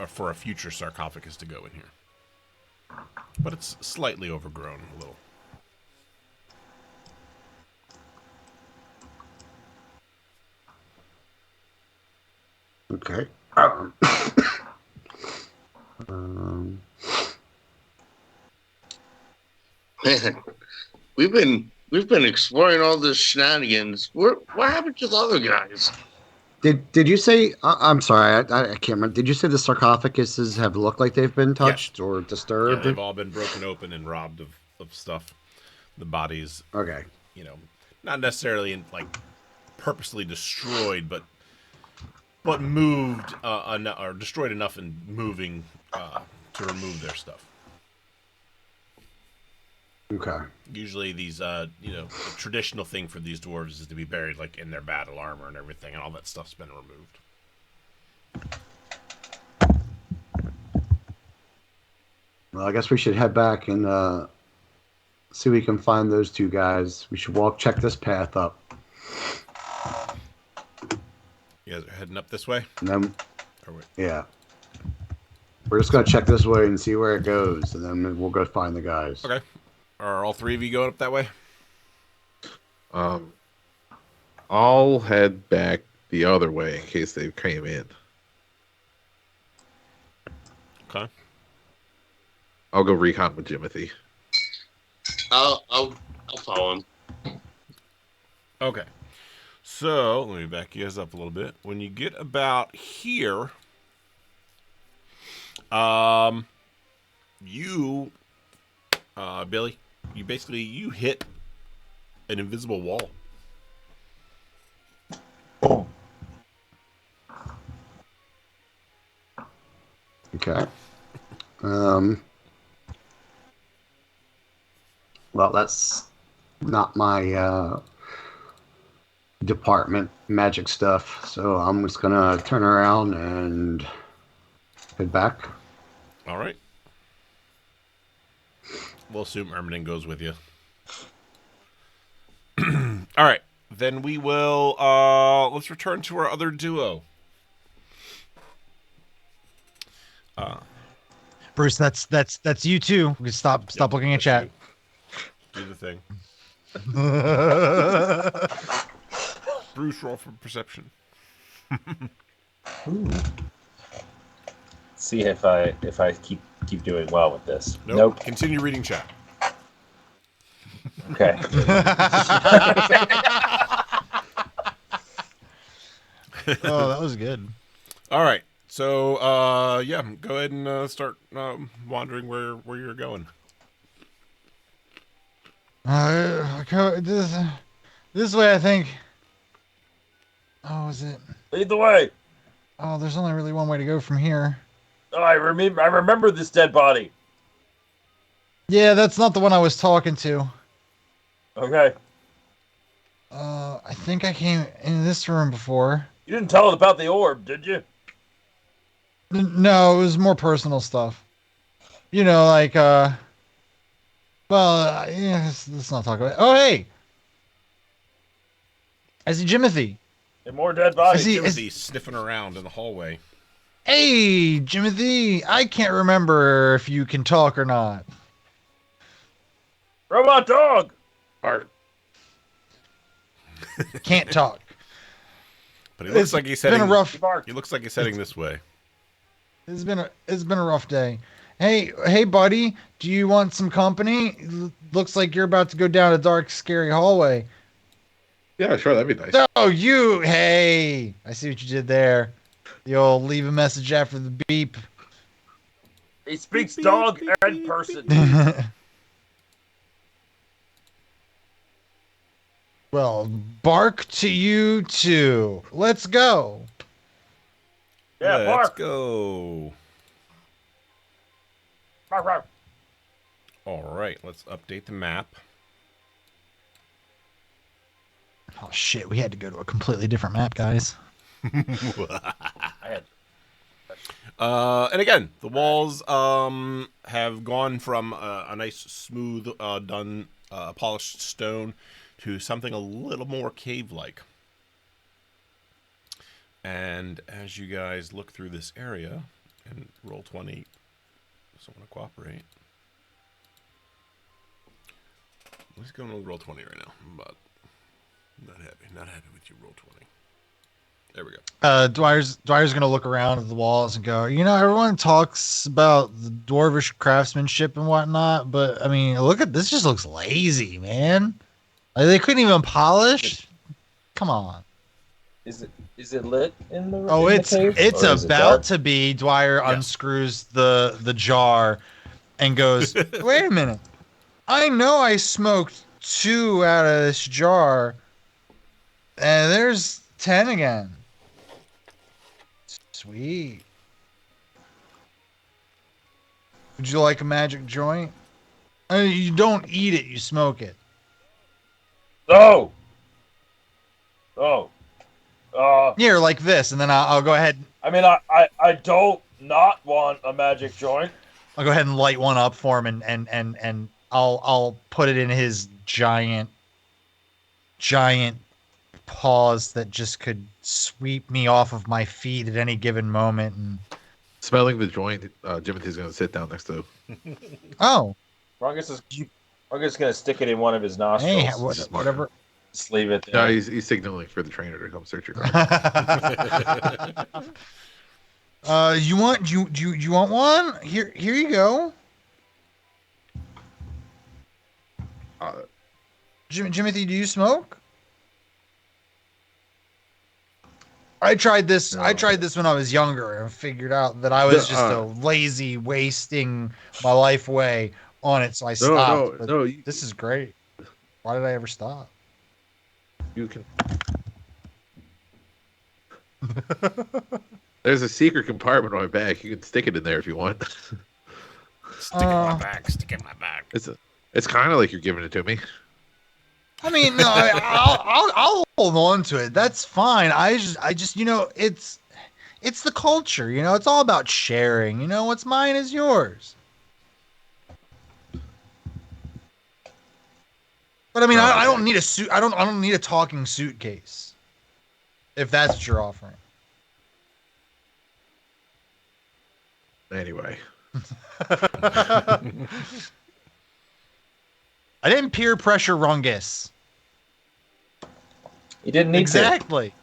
Speaker 1: for a future sarcophagus to go in here. But it's slightly overgrown a little.
Speaker 6: Okay.
Speaker 3: Man, we've been exploring all this shenanigans. What happened to the other guys?
Speaker 6: Did you say? I'm sorry, I can't remember. Did you say the sarcophaguses have looked like they've been touched or
Speaker 1: Yeah,
Speaker 6: disturbed?
Speaker 1: they've all been broken open and robbed of stuff. The bodies,
Speaker 6: Okay.
Speaker 1: not necessarily purposely destroyed, but moved or destroyed enough in moving to remove their stuff.
Speaker 6: Okay.
Speaker 1: Usually these, the traditional thing for these dwarves is to be buried in their battle armor and everything, and all that stuff's been removed.
Speaker 6: Well, I guess we should head back and see if we can find those two guys. We should check this path up.
Speaker 1: You guys are heading up this way?
Speaker 6: And then,
Speaker 1: Or wait.
Speaker 6: yeah. We're just going to check this way and see where it goes, and then we'll go find the guys.
Speaker 1: Okay. Are all three of you going up that way?
Speaker 4: I'll head back the other way in case they came in.
Speaker 1: Okay.
Speaker 4: I'll go recon with Jimothy.
Speaker 3: I'll follow him.
Speaker 1: Okay. So, let me back you guys up a little bit. When you get about here, you, Billy, you hit an invisible wall.
Speaker 5: Boom.
Speaker 6: Okay. Well, that's not my department, magic stuff. So I'm just gonna turn around and head back.
Speaker 1: All right. We'll assume Ermening goes with you. All right. Then we will, let's return to our other duo.
Speaker 2: Bruce, that's you too. We stop looking at chat.
Speaker 1: Do the thing. Bruce, roll for perception.
Speaker 5: See if I keep doing well with this.
Speaker 1: Nope. Continue reading chat.
Speaker 5: Okay.
Speaker 2: Oh, that was good.
Speaker 1: All right. So, yeah, go ahead and start wandering where you're going.
Speaker 2: This way, I think. Oh, is it?
Speaker 5: Lead the way.
Speaker 2: Oh, there's only really one way to go from here.
Speaker 5: Oh, I remember this dead body.
Speaker 2: Yeah, that's not the one I was talking to.
Speaker 5: Okay.
Speaker 2: I think I came in this room before.
Speaker 5: You didn't tell it about the orb, did you?
Speaker 2: No, it was more personal stuff. Yeah, let's not talk about it. Oh, hey! I see Jimothy.
Speaker 5: And more dead bodies.
Speaker 1: Timothy's sniffing around in the hallway.
Speaker 2: Hey, Jimothy! I can't remember if you can talk or not.
Speaker 5: Robot dog!
Speaker 4: Art.
Speaker 2: Can't talk.
Speaker 1: But he looks like he's heading. He looks like he's heading this way.
Speaker 2: It's been a rough day. Hey, buddy, do you want some company? Looks like you're about to go down a dark, scary hallway.
Speaker 4: Yeah, sure, that'd be nice.
Speaker 2: Oh, hey, I see what you did there. You'll leave a message after the beep.
Speaker 5: He speaks dog and person.
Speaker 2: Well, bark to you too. Let's go.
Speaker 5: Yeah,
Speaker 1: Let's
Speaker 5: bark.
Speaker 1: go.
Speaker 5: Bark, bark.
Speaker 1: All right, let's update the map.
Speaker 2: Oh shit, we had to go to a completely different map, guys.
Speaker 1: And again, the walls have gone from a nice, smooth, done, polished stone to something a little more cave-like. And as you guys look through this area and roll 20, someone to cooperate. Let's go and roll 20 right now, but not happy with you. Roll 20. There we go.
Speaker 2: Dwyer's gonna look around at the walls and go, everyone talks about the dwarvish craftsmanship and whatnot, but I mean, look at this. Just looks lazy, man. Like, they couldn't even polish. Come on.
Speaker 5: Is it lit in the?
Speaker 2: Oh,
Speaker 5: in
Speaker 2: it's
Speaker 5: the cave,
Speaker 2: it's
Speaker 5: or is it
Speaker 2: about
Speaker 5: dark?
Speaker 2: to be. Dwyer
Speaker 1: Yes.
Speaker 2: unscrews the jar and goes, "Wait a minute. I know I smoked 2 out of this jar, and there's 10 again. Sweet. Would you like a magic joint? You don't eat it, you smoke it."
Speaker 5: Oh.
Speaker 2: Here, like this, and then I'll go ahead.
Speaker 5: I mean, I don't not want a magic joint.
Speaker 2: I'll go ahead and light one up for him, and I'll put it in his giant paws that just could sweep me off of my feet at any given moment. And
Speaker 4: Smelling the joint, Jimothy's going to sit down next to him.
Speaker 2: oh,
Speaker 5: Rungus is gonna stick it in one of his nostrils.
Speaker 2: hey,
Speaker 4: Smart.
Speaker 2: whatever.
Speaker 5: Just leave it
Speaker 4: No,
Speaker 5: there.
Speaker 4: he's signaling for the trainer to come search your car.
Speaker 2: You want one? Here you go. Jimothy, do you smoke? I tried this.
Speaker 4: No.
Speaker 2: I tried this when I was younger and figured out that I was just a lazy, wasting my life away on it. So I stopped. But
Speaker 4: no.
Speaker 2: this is great. Why did I ever stop?
Speaker 4: You can. There's a secret compartment on my back. You can stick it in there if you want.
Speaker 1: Stick it in my back. Stick it in my back.
Speaker 4: It's kind of like you're giving it to me.
Speaker 2: I mean, no, I'll hold on to it. That's fine. I just, it's the culture. It's all about sharing. What's mine is yours. But I mean, I don't need a suit. I don't need a talking suitcase. If that's what you're offering.
Speaker 4: Anyway.
Speaker 2: I didn't peer pressure Rungus.
Speaker 5: You didn't need
Speaker 2: Exactly.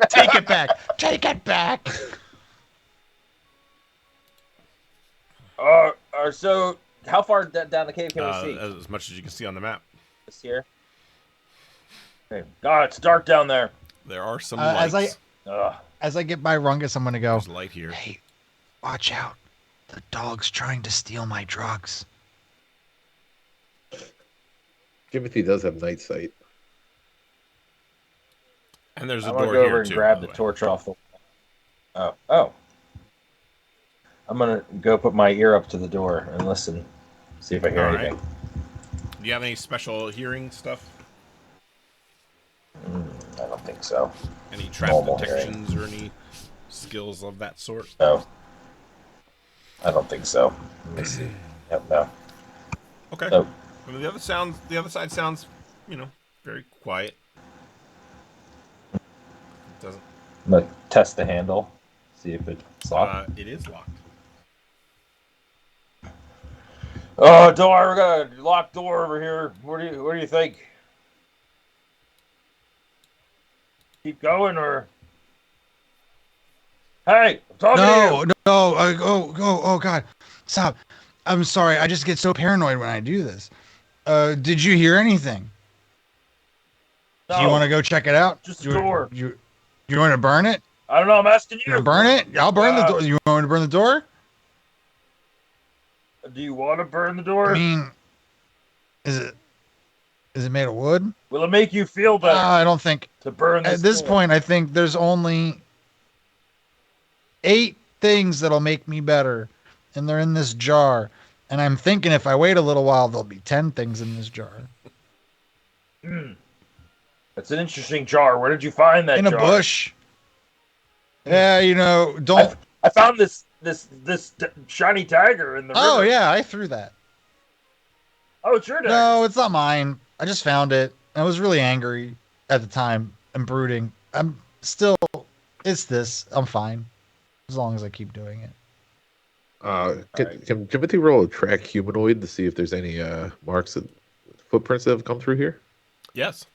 Speaker 2: Take it back. Take it back.
Speaker 5: So how far down the cave can we see?
Speaker 1: As much as you can see on the map.
Speaker 5: This here. Okay. God, it's dark down there.
Speaker 1: There are some lights.
Speaker 2: As I get by Rungus, I'm gonna go.
Speaker 1: There's light here.
Speaker 2: Hey, watch out! The dog's trying to steal my drugs.
Speaker 4: Jimothy does have night sight.
Speaker 1: And there's a
Speaker 5: I'm
Speaker 1: door
Speaker 5: gonna go
Speaker 1: here
Speaker 5: over and
Speaker 1: too.
Speaker 5: grab
Speaker 1: by
Speaker 5: the
Speaker 1: way.
Speaker 5: torch off the. Oh. I'm gonna go put my ear up to the door and listen, see if I hear
Speaker 1: All right.
Speaker 5: anything.
Speaker 1: Do you have any special hearing stuff?
Speaker 5: I don't think so.
Speaker 1: Any trap
Speaker 5: Normal
Speaker 1: detections or any skills of that sort?
Speaker 5: No, I don't think so. Let me see. Yep, no.
Speaker 1: Okay.
Speaker 5: Nope.
Speaker 1: I mean, the other side sounds, very quiet. It doesn't.
Speaker 5: I'm gonna test the handle, see if it's locked.
Speaker 1: It is locked.
Speaker 5: Oh, door! We got a locked door over here. What do you think? Keep going, or hey, I'm talking to you.
Speaker 2: No. Oh, God. Stop. I'm sorry. I just get so paranoid when I do this. Did you hear anything?
Speaker 5: No,
Speaker 2: Do you want to go check it out?
Speaker 5: just the door.
Speaker 2: You want to burn it?
Speaker 5: I don't know. I'm asking
Speaker 2: You
Speaker 5: you.
Speaker 2: want to burn it? I'll burn the door. You want to burn the door?
Speaker 5: Do you want to burn the door?
Speaker 2: I mean, is it made of wood?
Speaker 5: Will it make you feel better
Speaker 2: I don't think.
Speaker 5: to burn
Speaker 2: At this
Speaker 5: door?
Speaker 2: point, I think there's only 8 things that'll make me better, and they're in this jar. And I'm thinking if I wait a little while, there'll be 10 things in this jar.
Speaker 5: That's an interesting jar. Where did you find that
Speaker 2: In a
Speaker 5: jar?
Speaker 2: bush. Yeah, don't.
Speaker 5: I found this shiny tiger in the river.
Speaker 2: Oh, yeah, I threw that.
Speaker 5: Oh, it's your dagger.
Speaker 2: No, it's not mine. I just found it. I was really angry at the time and brooding. I'm still It's this. I'm fine as long as I keep doing it.
Speaker 4: Can Timothy roll a track humanoid to see if there's any marks and footprints that have come through here?
Speaker 1: Yes.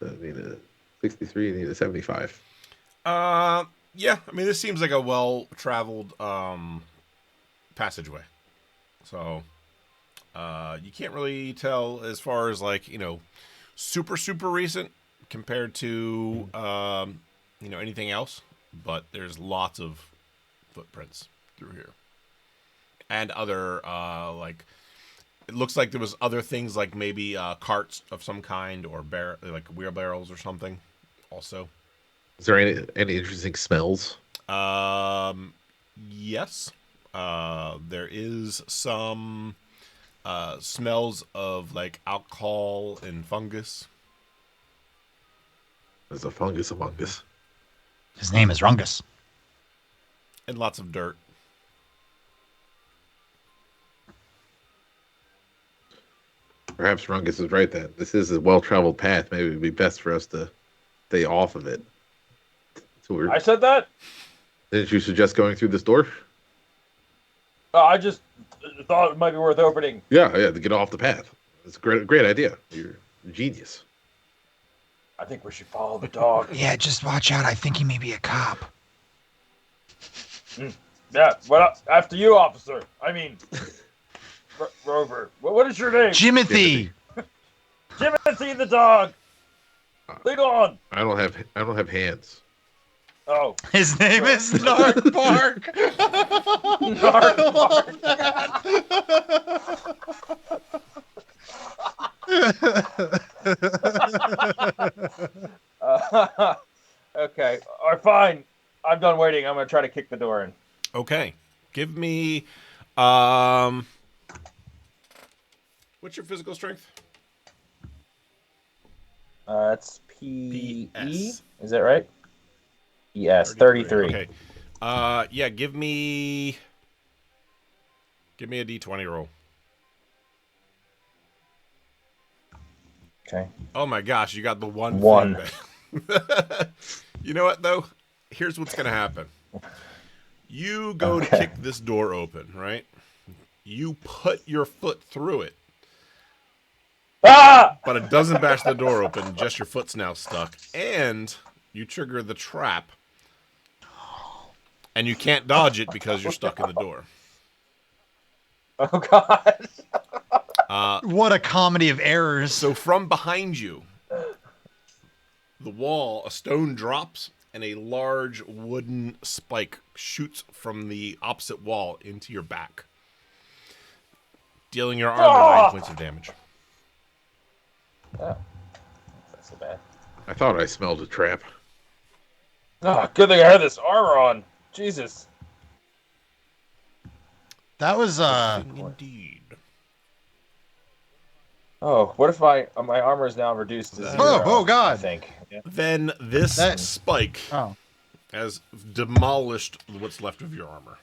Speaker 4: I need a 63. I need a 75.
Speaker 1: Yeah. I mean, this seems like a well-traveled passageway. So, you can't really tell as far as like super recent compared to anything else. But there's lots of footprints through here, and other like. It looks like there was other things like maybe carts of some kind or like wheelbarrows or something. Also,
Speaker 4: Is there any interesting smells?
Speaker 1: Yes. There is some smells of like alcohol and fungus.
Speaker 4: There's a fungus among us.
Speaker 2: His name is Rungus.
Speaker 1: And lots of dirt.
Speaker 4: Perhaps Rungus is right then. This is a well-traveled path. Maybe it'd be best for us to stay off of it. So
Speaker 5: I said that?
Speaker 4: Didn't you suggest going through this door?
Speaker 5: I just thought it might be worth opening.
Speaker 4: Yeah, to get off the path. It's a great idea. You're a genius.
Speaker 5: I think we should follow the dog.
Speaker 2: Yeah, just watch out. I think he may be a cop.
Speaker 5: Yeah, well, after you, officer. I mean, Rover. What is your name?
Speaker 2: Jimothy.
Speaker 5: Timothy the dog. Lead on.
Speaker 4: I don't have hands.
Speaker 5: Oh.
Speaker 2: His name is Nark Park.
Speaker 5: Nark Park. Okay. All right, fine. I'm done waiting. I'm going to try to kick the door in.
Speaker 1: Okay. Give me what's your physical strength?
Speaker 5: It's PE.
Speaker 1: PS.
Speaker 5: Is that right? Yes, 33.
Speaker 1: Okay. Yeah, give me a D20 roll.
Speaker 5: Okay.
Speaker 1: Oh my gosh, you got the one. You know what though? Here's what's gonna happen. You go to kick this door open, right? You put your foot through it.
Speaker 5: Ah!
Speaker 1: But it doesn't bash the door open, just your foot's now stuck. And you trigger the trap. And you can't dodge it because you're stuck in the door.
Speaker 5: Oh, God.
Speaker 2: What a comedy of errors.
Speaker 1: So from behind you, the wall, a stone drops, and a large wooden spike shoots from the opposite wall into your back, dealing your armor 9 points of damage.
Speaker 5: Oh, that's so bad.
Speaker 4: I thought I smelled a trap.
Speaker 5: Oh, good thing I had this armor on. Jesus.
Speaker 2: That was
Speaker 1: Indeed.
Speaker 5: Oh, what if my armor is now reduced to 0?
Speaker 2: Oh, God.
Speaker 5: I think. Yeah.
Speaker 1: Then this spike has demolished what's left of your armor.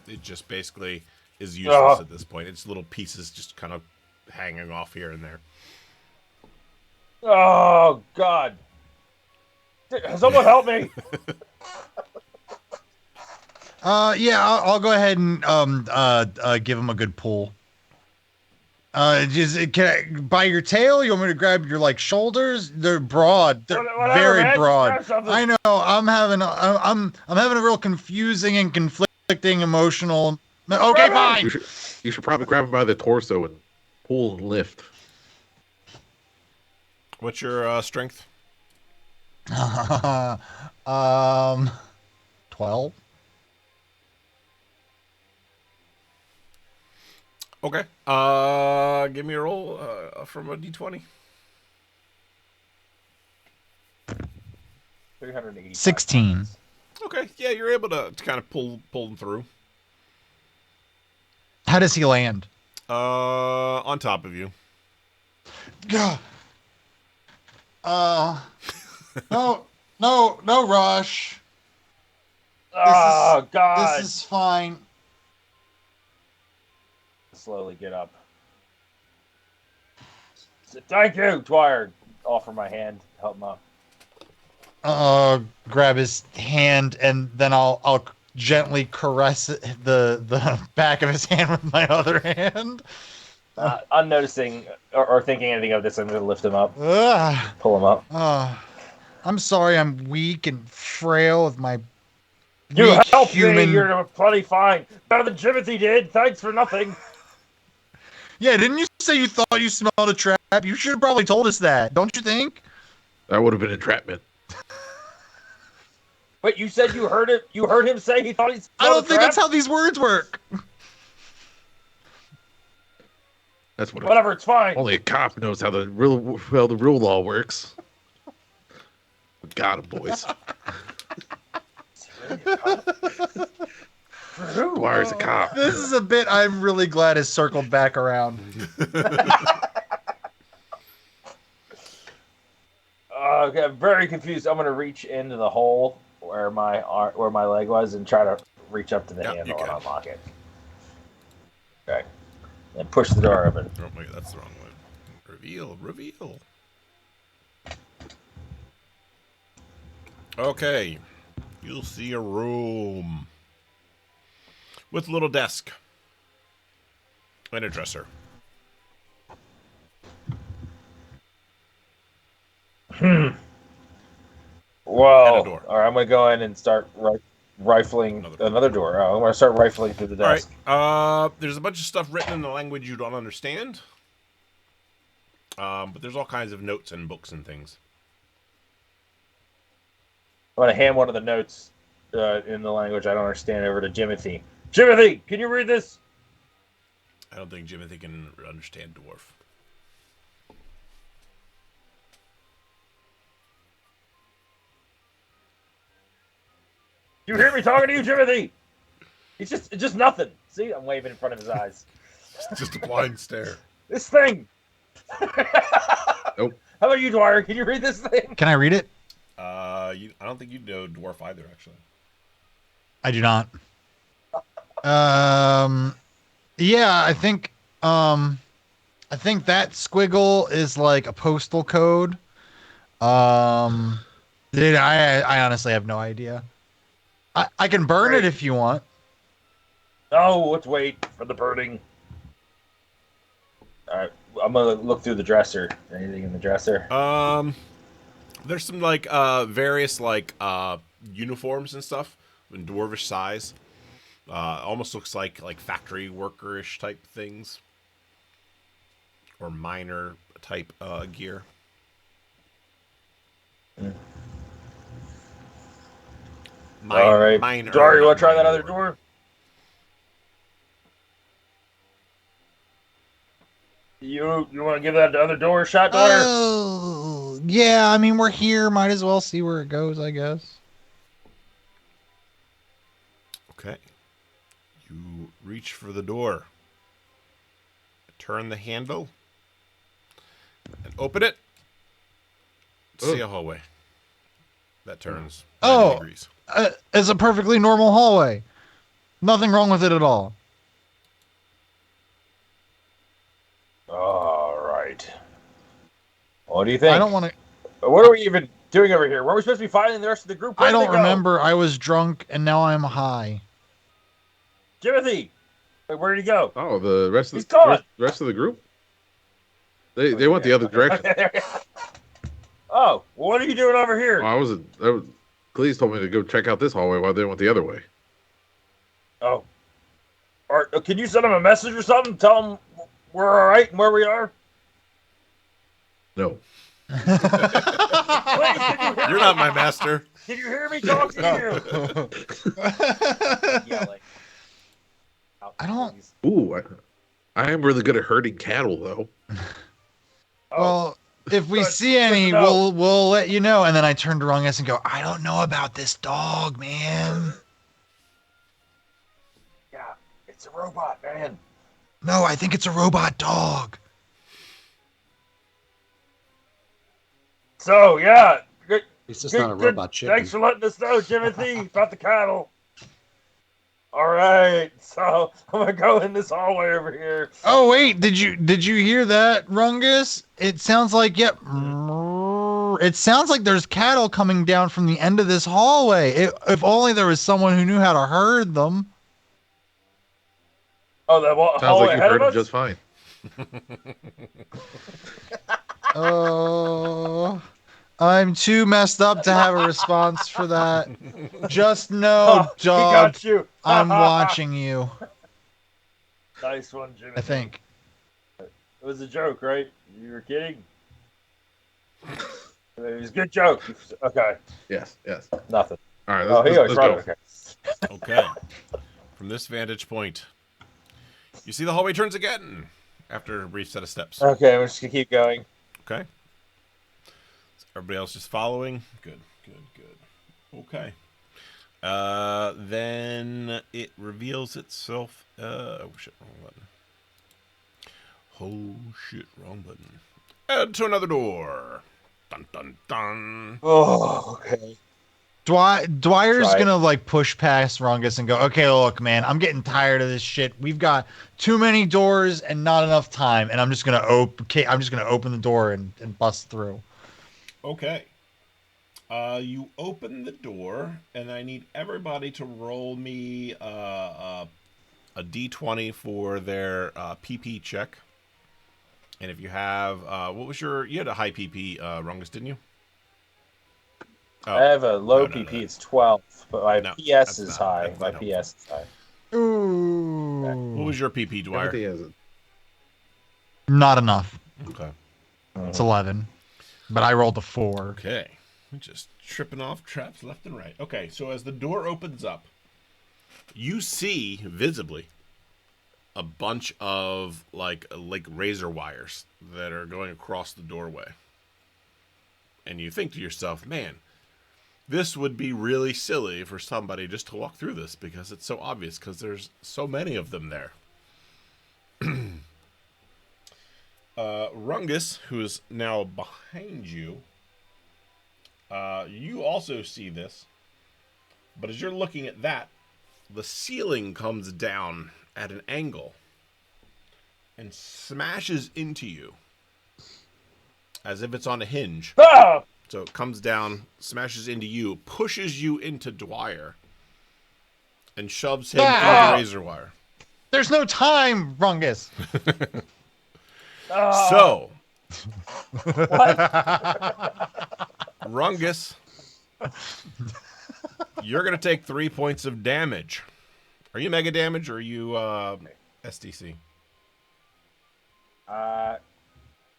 Speaker 1: It just basically is useless at this point. It's little pieces just kind of hanging off here and there.
Speaker 5: Oh, God. Someone help me.
Speaker 2: Yeah, I'll go ahead and give him a good pull. By your tail? You want me to grab your shoulders? They're broad. They're very broad. I know. I'm having a real confusing and conflicting emotional. Okay, fine.
Speaker 4: You should probably grab him by the torso and pull and lift.
Speaker 1: What's your strength?
Speaker 2: 12.
Speaker 1: Okay. Give me a roll from a D20.
Speaker 5: 380.
Speaker 2: 16.
Speaker 1: Okay. Yeah, you're able to kind of pull them through.
Speaker 2: How does he land?
Speaker 1: On top of you.
Speaker 2: God. No rush.
Speaker 5: Oh, God.
Speaker 2: This is fine.
Speaker 5: slowly get up. Thank you, Dwyer. Offer my hand, help him up.
Speaker 2: Grab his hand, and then I'll gently caress the back of his hand with my other hand.
Speaker 5: Unnoticing or thinking anything of this, I'm going to lift him up,
Speaker 2: Ugh.
Speaker 5: pull him up.
Speaker 2: I'm sorry, I'm weak and frail with my
Speaker 5: You
Speaker 2: weak
Speaker 5: helped
Speaker 2: human.
Speaker 5: me. You're plenty fine. Better than Jimothy did. Thanks for nothing.
Speaker 2: Yeah, didn't you say you thought you smelled a trap? You should have probably told us that, don't you think?
Speaker 4: That would have been entrapment.
Speaker 5: Wait, you said you heard it? You heard him say he thought he smelled
Speaker 2: I don't
Speaker 5: a
Speaker 2: think
Speaker 5: trap?
Speaker 2: that's how these words work.
Speaker 4: That's what.
Speaker 5: Whatever, it's fine.
Speaker 4: Only a cop knows how the real law works. Got him, boys. Dwyer's a cop.
Speaker 2: This is a bit I'm really glad has circled back around.
Speaker 5: Okay, I'm very confused. I'm gonna reach into the hole where my leg was and try to reach up to the handle and unlock it. Okay, and push the door open.
Speaker 1: Oh wait, that's the wrong one. Reveal. Okay, you'll see a room with a little desk and a dresser.
Speaker 5: Well,
Speaker 1: door.
Speaker 5: all right, I'm gonna go in and start rifling another door. I'm gonna start rifling through the desk.
Speaker 1: All right. There's a bunch of stuff written in the language you don't understand. But there's all kinds of notes and books and things.
Speaker 5: I'm gonna hand one of the notes in the language I don't understand over to Jimothy. Jimothy, can you read this?
Speaker 1: I don't think Jimothy can understand dwarf.
Speaker 5: You hear me talking to you, Jimothy? It's just nothing. See, I'm waving in front of his eyes.
Speaker 1: Just a blind stare.
Speaker 5: This thing.
Speaker 4: Nope.
Speaker 5: How about you, Dwyer? Can you read this thing?
Speaker 2: Can I read it?
Speaker 1: I don't think you know dwarf either, actually.
Speaker 2: I do not. Yeah, I think that squiggle is like a postal code. I honestly have no idea. I can burn it if you want.
Speaker 5: Oh, let's wait for the burning. All right, I'm gonna look through the dresser. Anything in the dresser?
Speaker 1: There's some like various like uniforms and stuff in dwarvish size. Almost looks like factory workerish type things, or miner type gear.
Speaker 5: All right, Dwyer, you want to try that other door? You want to give that other door a shot, Dwyer?
Speaker 2: Oh, yeah. I mean, we're here. Might as well see where it goes, I guess.
Speaker 1: Okay. You reach for the door. Turn the handle. And open it. See a hallway. That turns 90 degrees.
Speaker 2: It's a perfectly normal hallway. Nothing wrong with it at all.
Speaker 5: All right. What do you think?
Speaker 2: I don't want to.
Speaker 5: What are we even doing over here? Weren't we supposed to be fighting the rest of the group?
Speaker 2: I don't remember. I was drunk and now I'm high.
Speaker 5: Jimothy, where did he go?
Speaker 4: Oh, the rest of rest of the group. They went the other direction.
Speaker 5: Oh, what are you doing over here?
Speaker 4: Oh, Cleese told me to go check out this hallway while they went the other way.
Speaker 5: Oh. Or can you send him a message or something? Tell him we're all right and where we are?
Speaker 4: No.
Speaker 5: Please,
Speaker 1: You're not my master.
Speaker 5: Can you hear me talking to you? Yelling.
Speaker 2: I don't.
Speaker 4: Ooh, I am really good at herding cattle, though.
Speaker 2: Well, if we see any, we'll let you know. And then I turn to Rungus and go, I don't know about this dog, man.
Speaker 5: Yeah, it's a robot, man.
Speaker 2: No, I think it's a robot dog.
Speaker 5: So, yeah.
Speaker 6: It's just not a robot chicken.
Speaker 5: Thanks for letting us know, Jimothy, about the cattle. All right, so I'm gonna go in this hallway over here.
Speaker 2: Oh wait, did you hear that, Rungus? It sounds like it sounds like there's cattle coming down from the end of this hallway. If only there was someone who knew how to herd them.
Speaker 5: Oh, that
Speaker 4: Sounds
Speaker 5: hallway
Speaker 4: like you
Speaker 5: ahead
Speaker 4: heard
Speaker 5: of
Speaker 4: him
Speaker 5: us.
Speaker 4: just fine.
Speaker 2: Oh, I'm too messed up to have a response for that. Just know,
Speaker 5: Oh, he
Speaker 2: dog,
Speaker 5: got you.
Speaker 2: I'm watching you.
Speaker 5: Nice one, Jimmy.
Speaker 2: I think.
Speaker 5: It was a joke, right? You were kidding. It was a good joke. Okay,
Speaker 4: Yes.
Speaker 5: nothing.
Speaker 4: All right,
Speaker 5: Oh, here
Speaker 4: let's
Speaker 5: you
Speaker 4: go.
Speaker 5: go. Okay.
Speaker 1: Okay. From this vantage point, you see the hallway turns again after a brief set of steps.
Speaker 5: Okay, we're just gonna keep going.
Speaker 1: Okay. Is everybody else just following? Good. Okay. Then it reveals itself. Oh shit, wrong button. Oh shit, wrong button. Add to another door. Dun dun dun.
Speaker 5: Oh, okay.
Speaker 2: Dwyer's
Speaker 5: Try it.
Speaker 2: gonna like push past Rungus and go, okay, look, man, I'm getting tired of this shit. We've got too many doors and not enough time, and I'm just gonna open the door and bust through.
Speaker 1: Okay. You open the door, and I need everybody to roll me a d20 for their PP check. And if you have, you had a high PP, Rungus, didn't you? Oh,
Speaker 5: I have a low
Speaker 1: no.
Speaker 5: PP. It's 12, but my
Speaker 1: No,
Speaker 5: PS
Speaker 1: that's
Speaker 5: is
Speaker 1: not-
Speaker 5: high.
Speaker 1: that's
Speaker 5: My
Speaker 1: not
Speaker 5: PS is high.
Speaker 2: Ooh,
Speaker 1: What was your PP, Dwyer?
Speaker 4: Timothy has it.
Speaker 2: not enough.
Speaker 1: Okay.
Speaker 2: It's 11, but I rolled a 4.
Speaker 1: Okay. We're just tripping off traps left and right. Okay, so as the door opens up, you see visibly a bunch of like razor wires that are going across the doorway. And you think to yourself, man, this would be really silly for somebody just to walk through this because it's so obvious because there's so many of them there. Rungus, who is now behind you, you also see this, but as you're looking at that, the ceiling comes down at an angle and smashes into you as if it's on a hinge.
Speaker 5: Ah!
Speaker 1: So it comes down, smashes into you, pushes you into Dwyer, and shoves him through the razor wire.
Speaker 2: There's no time, Rungus.
Speaker 5: Ah!
Speaker 1: So,
Speaker 5: What?
Speaker 1: Rungus, you're going to take 3 points of damage. Are you mega damage or are you SDC?
Speaker 5: I'm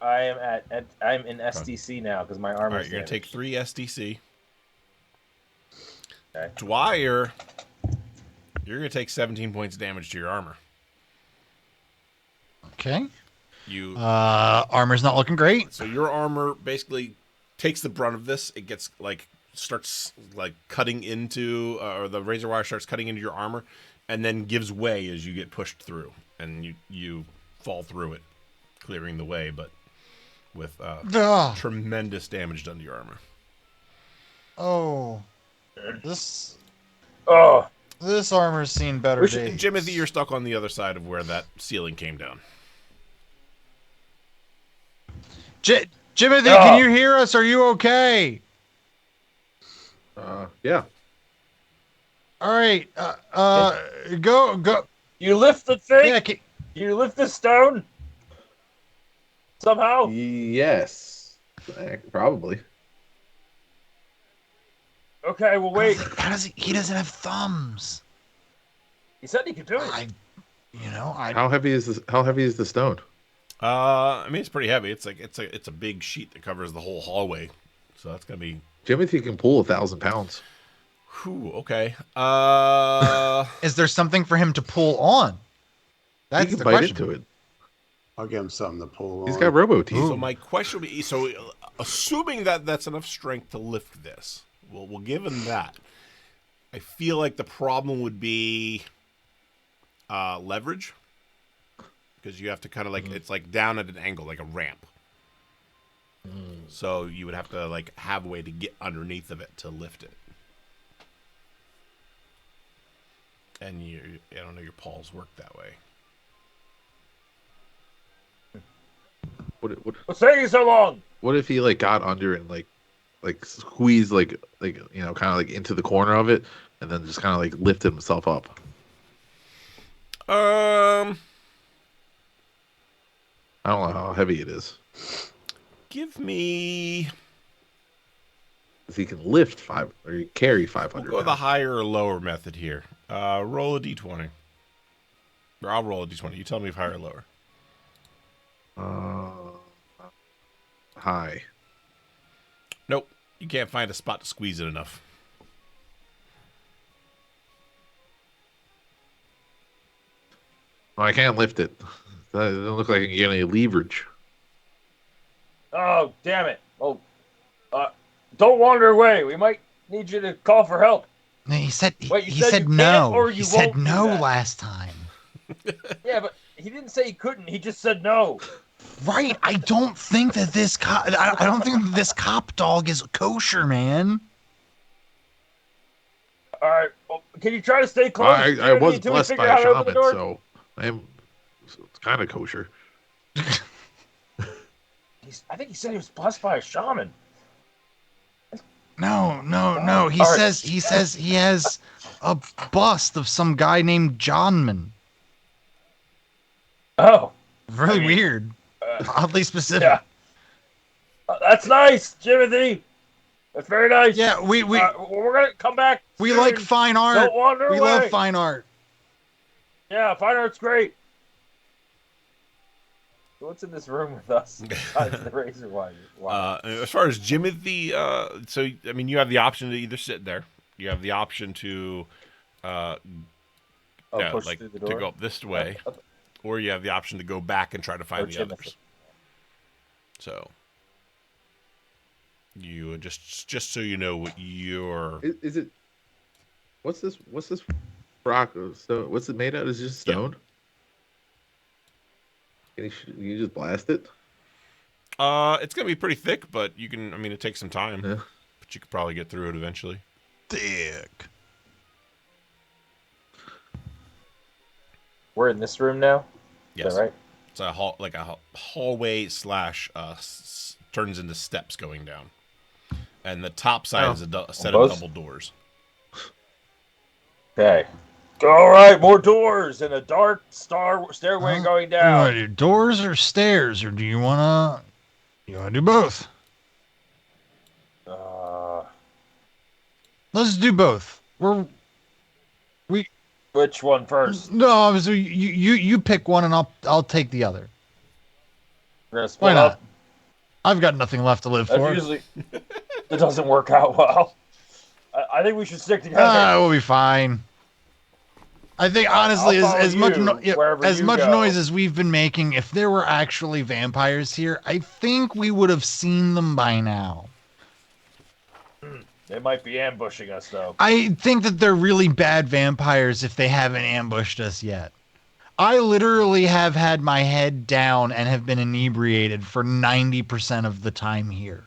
Speaker 5: in SDC now because my
Speaker 1: All
Speaker 5: armor's
Speaker 1: right, you're going to take
Speaker 5: damaged.
Speaker 1: 3 SDC.
Speaker 5: Okay.
Speaker 1: Dwyer, you're going to take 17 points of damage to your armor.
Speaker 2: Okay.
Speaker 1: You
Speaker 2: Armor's not looking great.
Speaker 1: So your armor basically takes the brunt of this. It gets starts cutting into, or the razor wire starts cutting into your armor, and then gives way as you get pushed through, and you fall through it, clearing the way, but with tremendous damage done to your armor.
Speaker 2: Oh, this
Speaker 5: Oh,
Speaker 2: armor's seen better days.
Speaker 1: Jimothy, you're stuck on the other side of where that ceiling came down.
Speaker 2: Jimothy, can you hear us? Are you okay?
Speaker 4: Yeah.
Speaker 2: All right. Go.
Speaker 5: you lift the thing?
Speaker 2: Yeah.
Speaker 5: You lift the stone? Somehow?
Speaker 4: Yes. Probably.
Speaker 5: Okay, well, wait.
Speaker 2: How does he doesn't have thumbs.
Speaker 5: He said he could do it.
Speaker 4: How heavy is this? How heavy is the stone?
Speaker 1: I mean, it's pretty heavy. It's a big sheet that covers the whole hallway, so that's gonna be.
Speaker 4: Timothy can pull 1,000 pounds.
Speaker 1: Whew, okay.
Speaker 2: Is there something for him to pull on? That's
Speaker 4: He can
Speaker 2: the
Speaker 4: bite
Speaker 2: question.
Speaker 4: into it.
Speaker 6: I'll give him something to pull
Speaker 4: He's
Speaker 6: on.
Speaker 4: got robo teeth.
Speaker 1: So my question would be: so, assuming that that's enough strength to lift this, we'll give him that. I feel like the problem would be leverage, because you have to kind of it's like down at an angle, like a ramp. So you would have to have a way to get underneath of it to lift it. And I don't know, your paws work that way.
Speaker 5: What's taking so long?
Speaker 4: What if he like got under and like squeezed like you know, kind of like into the corner of it, and then just kind of like lifted himself up? I don't know how heavy it is.
Speaker 1: Give me.
Speaker 4: He can lift 5 or carry 500.
Speaker 1: We'll go the higher or lower method here. Roll a d20. Or I'll roll a d20. You tell me if higher or lower.
Speaker 4: High.
Speaker 1: Nope. You can't find a spot to squeeze it enough.
Speaker 4: Well, I can't lift it. It doesn't look like I can get any leverage.
Speaker 5: Oh, damn it. Oh, don't wander away. We might need you to call for help.
Speaker 2: He said
Speaker 5: Wait,
Speaker 2: he
Speaker 5: you said
Speaker 2: said
Speaker 5: you can't,
Speaker 2: no.
Speaker 5: or
Speaker 2: He
Speaker 5: you
Speaker 2: said
Speaker 5: won't do
Speaker 2: no
Speaker 5: that?
Speaker 2: last time.
Speaker 5: Yeah, but he didn't say he couldn't. He just said no.
Speaker 2: Right. I don't think that this I don't think that this cop dog is kosher, man.
Speaker 5: All right. Well, can you try to stay close?
Speaker 4: I was
Speaker 5: until we
Speaker 4: blessed
Speaker 5: figure
Speaker 4: by
Speaker 5: out
Speaker 4: a
Speaker 5: how to open the
Speaker 4: shaman,
Speaker 5: door?
Speaker 4: so I am kind of kosher.
Speaker 5: I think he said he was blessed by a shaman.
Speaker 2: No. He
Speaker 5: All right.
Speaker 2: says he has a bust of some guy named Johnman.
Speaker 5: Oh,
Speaker 2: Really weird. Oddly specific.
Speaker 5: yeah. That's nice, Jimothy. That's very nice.
Speaker 2: Yeah, we're
Speaker 5: gonna come back.
Speaker 2: we
Speaker 5: soon.
Speaker 2: like fine art.
Speaker 5: Don't wander
Speaker 2: We
Speaker 5: away.
Speaker 2: love fine art.
Speaker 5: Yeah, fine art's great. What's in this room with us besides the razor wire? Wow.
Speaker 1: As far as Jimothy, so I mean, you have the option to either sit there. You have the option to,
Speaker 5: Push
Speaker 1: like
Speaker 5: through the
Speaker 1: to
Speaker 5: door.
Speaker 1: go up this way, or you have the option to go back and try to find the
Speaker 5: Jimothy.
Speaker 1: others. So, you just so you know what your
Speaker 4: Is it? What's this? What's this rock? So what's it made out of? Is it just stone? Can you just blast it?
Speaker 1: it's gonna be pretty thick, but you can. I mean, it takes some time,
Speaker 4: Yeah.
Speaker 1: but you could probably get through it eventually.
Speaker 2: Thick.
Speaker 5: We're in this room now.
Speaker 1: Yes,
Speaker 5: Is that right?
Speaker 1: it's a hallway slash turns into steps going down, and the top side is a set of double doors.
Speaker 5: Okay. All right, more doors and a dark stairway going
Speaker 2: What do you want
Speaker 5: down.
Speaker 2: to do, doors or stairs, or do you want to do both? Let's do both.
Speaker 5: Which one first?
Speaker 2: No, so you pick one and I'll take the other.
Speaker 5: We're gonna
Speaker 2: Why
Speaker 5: split
Speaker 2: not?
Speaker 5: up.
Speaker 2: I've got nothing left to live
Speaker 5: That
Speaker 2: for.
Speaker 5: usually that doesn't work out well. I think we should stick together.
Speaker 2: We'll be fine. I think honestly,
Speaker 5: I'll
Speaker 2: as much
Speaker 5: follow you wherever you go.
Speaker 2: noise as we've been making, if there were actually vampires here, I think we would have seen them by now.
Speaker 5: They might be ambushing us though.
Speaker 2: I think that they're really bad vampires if they haven't ambushed us yet. I literally have had my head down and have been inebriated for 90% of the time here.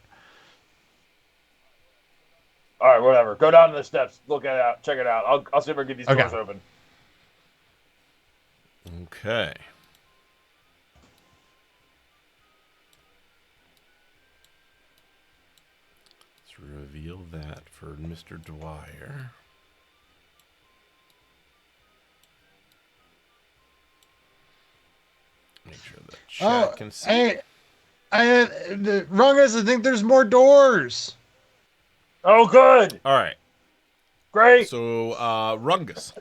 Speaker 5: All right, whatever. Go down the steps. Look it out. Check it out. I'll see if I can get these
Speaker 2: Okay.
Speaker 5: doors open.
Speaker 1: Okay. Let's reveal that for Mr. Dwyer. Make sure that chat can see.
Speaker 2: Rungus, I think there's more doors.
Speaker 5: Oh, good.
Speaker 1: All right.
Speaker 5: Great.
Speaker 1: So, Rungus,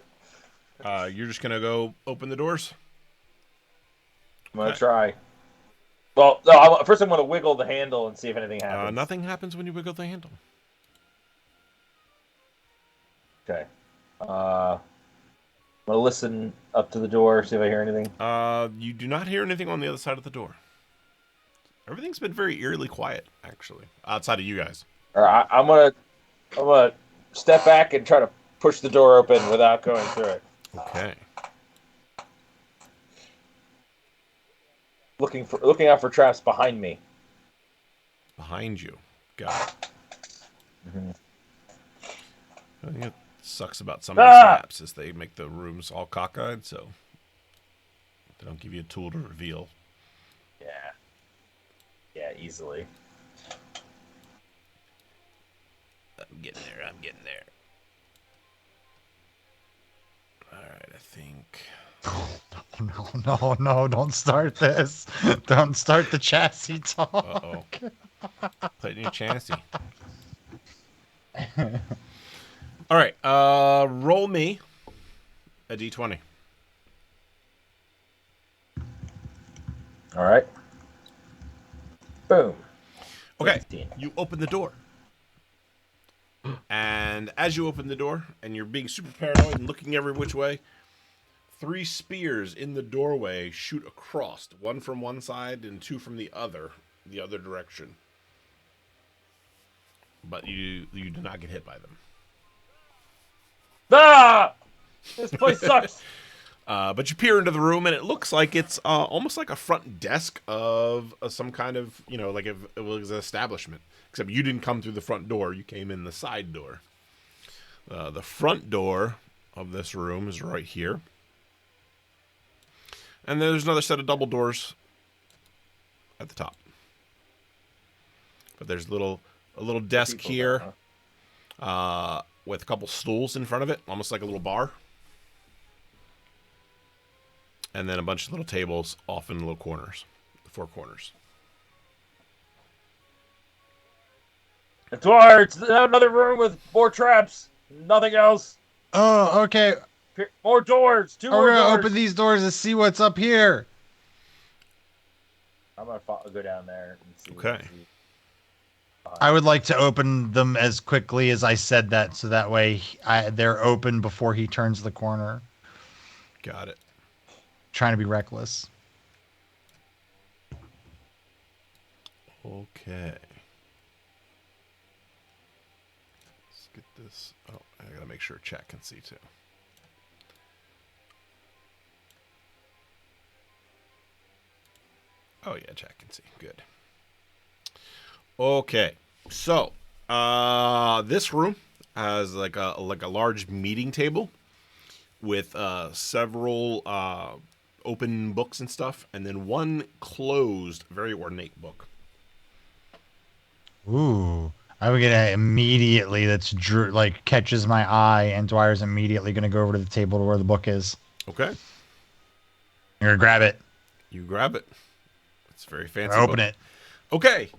Speaker 1: you're just gonna go open the doors.
Speaker 5: I'm gonna try. Well, no, first I'm gonna wiggle the handle and see if anything happens.
Speaker 1: Nothing happens when you wiggle the handle.
Speaker 5: Okay. I'm gonna listen up to the door, see if I hear anything.
Speaker 1: You do not hear anything on the other side of the door. Everything's been very eerily quiet, actually, outside of you guys.
Speaker 5: Or I'm gonna step back and try to push the door open without going through it.
Speaker 1: Okay.
Speaker 5: Looking out for traps behind me.
Speaker 1: Behind you. Got it.
Speaker 5: Mm-hmm.
Speaker 1: Sucks about some of these maps is they make the rooms all cockeyed, so they don't give you a tool to reveal.
Speaker 5: Yeah. Yeah, easily.
Speaker 1: I'm getting there. Alright, I think...
Speaker 2: No, don't start this. Don't start the chassis talk.
Speaker 1: Uh-oh. Play your chassis. Alright, roll me a d20.
Speaker 5: All right. Boom.
Speaker 1: Okay,
Speaker 5: 16.
Speaker 1: you open the door. And as you open the door, and you're being super paranoid and looking every which way, 3 spears in the doorway shoot across, one from one side and 2 from the other direction. But you do not get hit by them.
Speaker 5: Ah! This place sucks.
Speaker 1: But you peer into the room, and it looks like it's almost like a front desk of some kind of, like if it was an establishment. Except you didn't come through the front door. You came in the side door. The front door of this room is right here. And there's another set of double doors at the top. But there's a little desk here with a couple stools in front of it, almost like a little bar. And then a bunch of little tables off in little corners, the 4 corners.
Speaker 5: It's another room with more traps. Nothing else.
Speaker 2: Oh, okay.
Speaker 5: More doors. 2 more
Speaker 2: We're
Speaker 5: doors.
Speaker 2: gonna open these doors to see what's up here.
Speaker 5: I'm gonna go down there and see.
Speaker 1: Okay.
Speaker 2: I would like to open them as quickly as I said that, so that way they're open before he turns the corner.
Speaker 1: Got it.
Speaker 2: Trying to be reckless.
Speaker 1: Okay. Let's get this. Oh, I gotta make sure chat can see too. Oh yeah, chat can see. Good. Okay, so this room has like a large meeting table with several open books and stuff, and then one closed, very ornate book.
Speaker 2: Ooh, I would get immediately. That's like catches my eye, and Dwyer's immediately going to go over to the table to where the book is.
Speaker 1: Okay,
Speaker 2: You're gonna grab it.
Speaker 1: you grab it. It's a very fancy.
Speaker 2: Open
Speaker 1: book.
Speaker 2: it.
Speaker 1: Okay.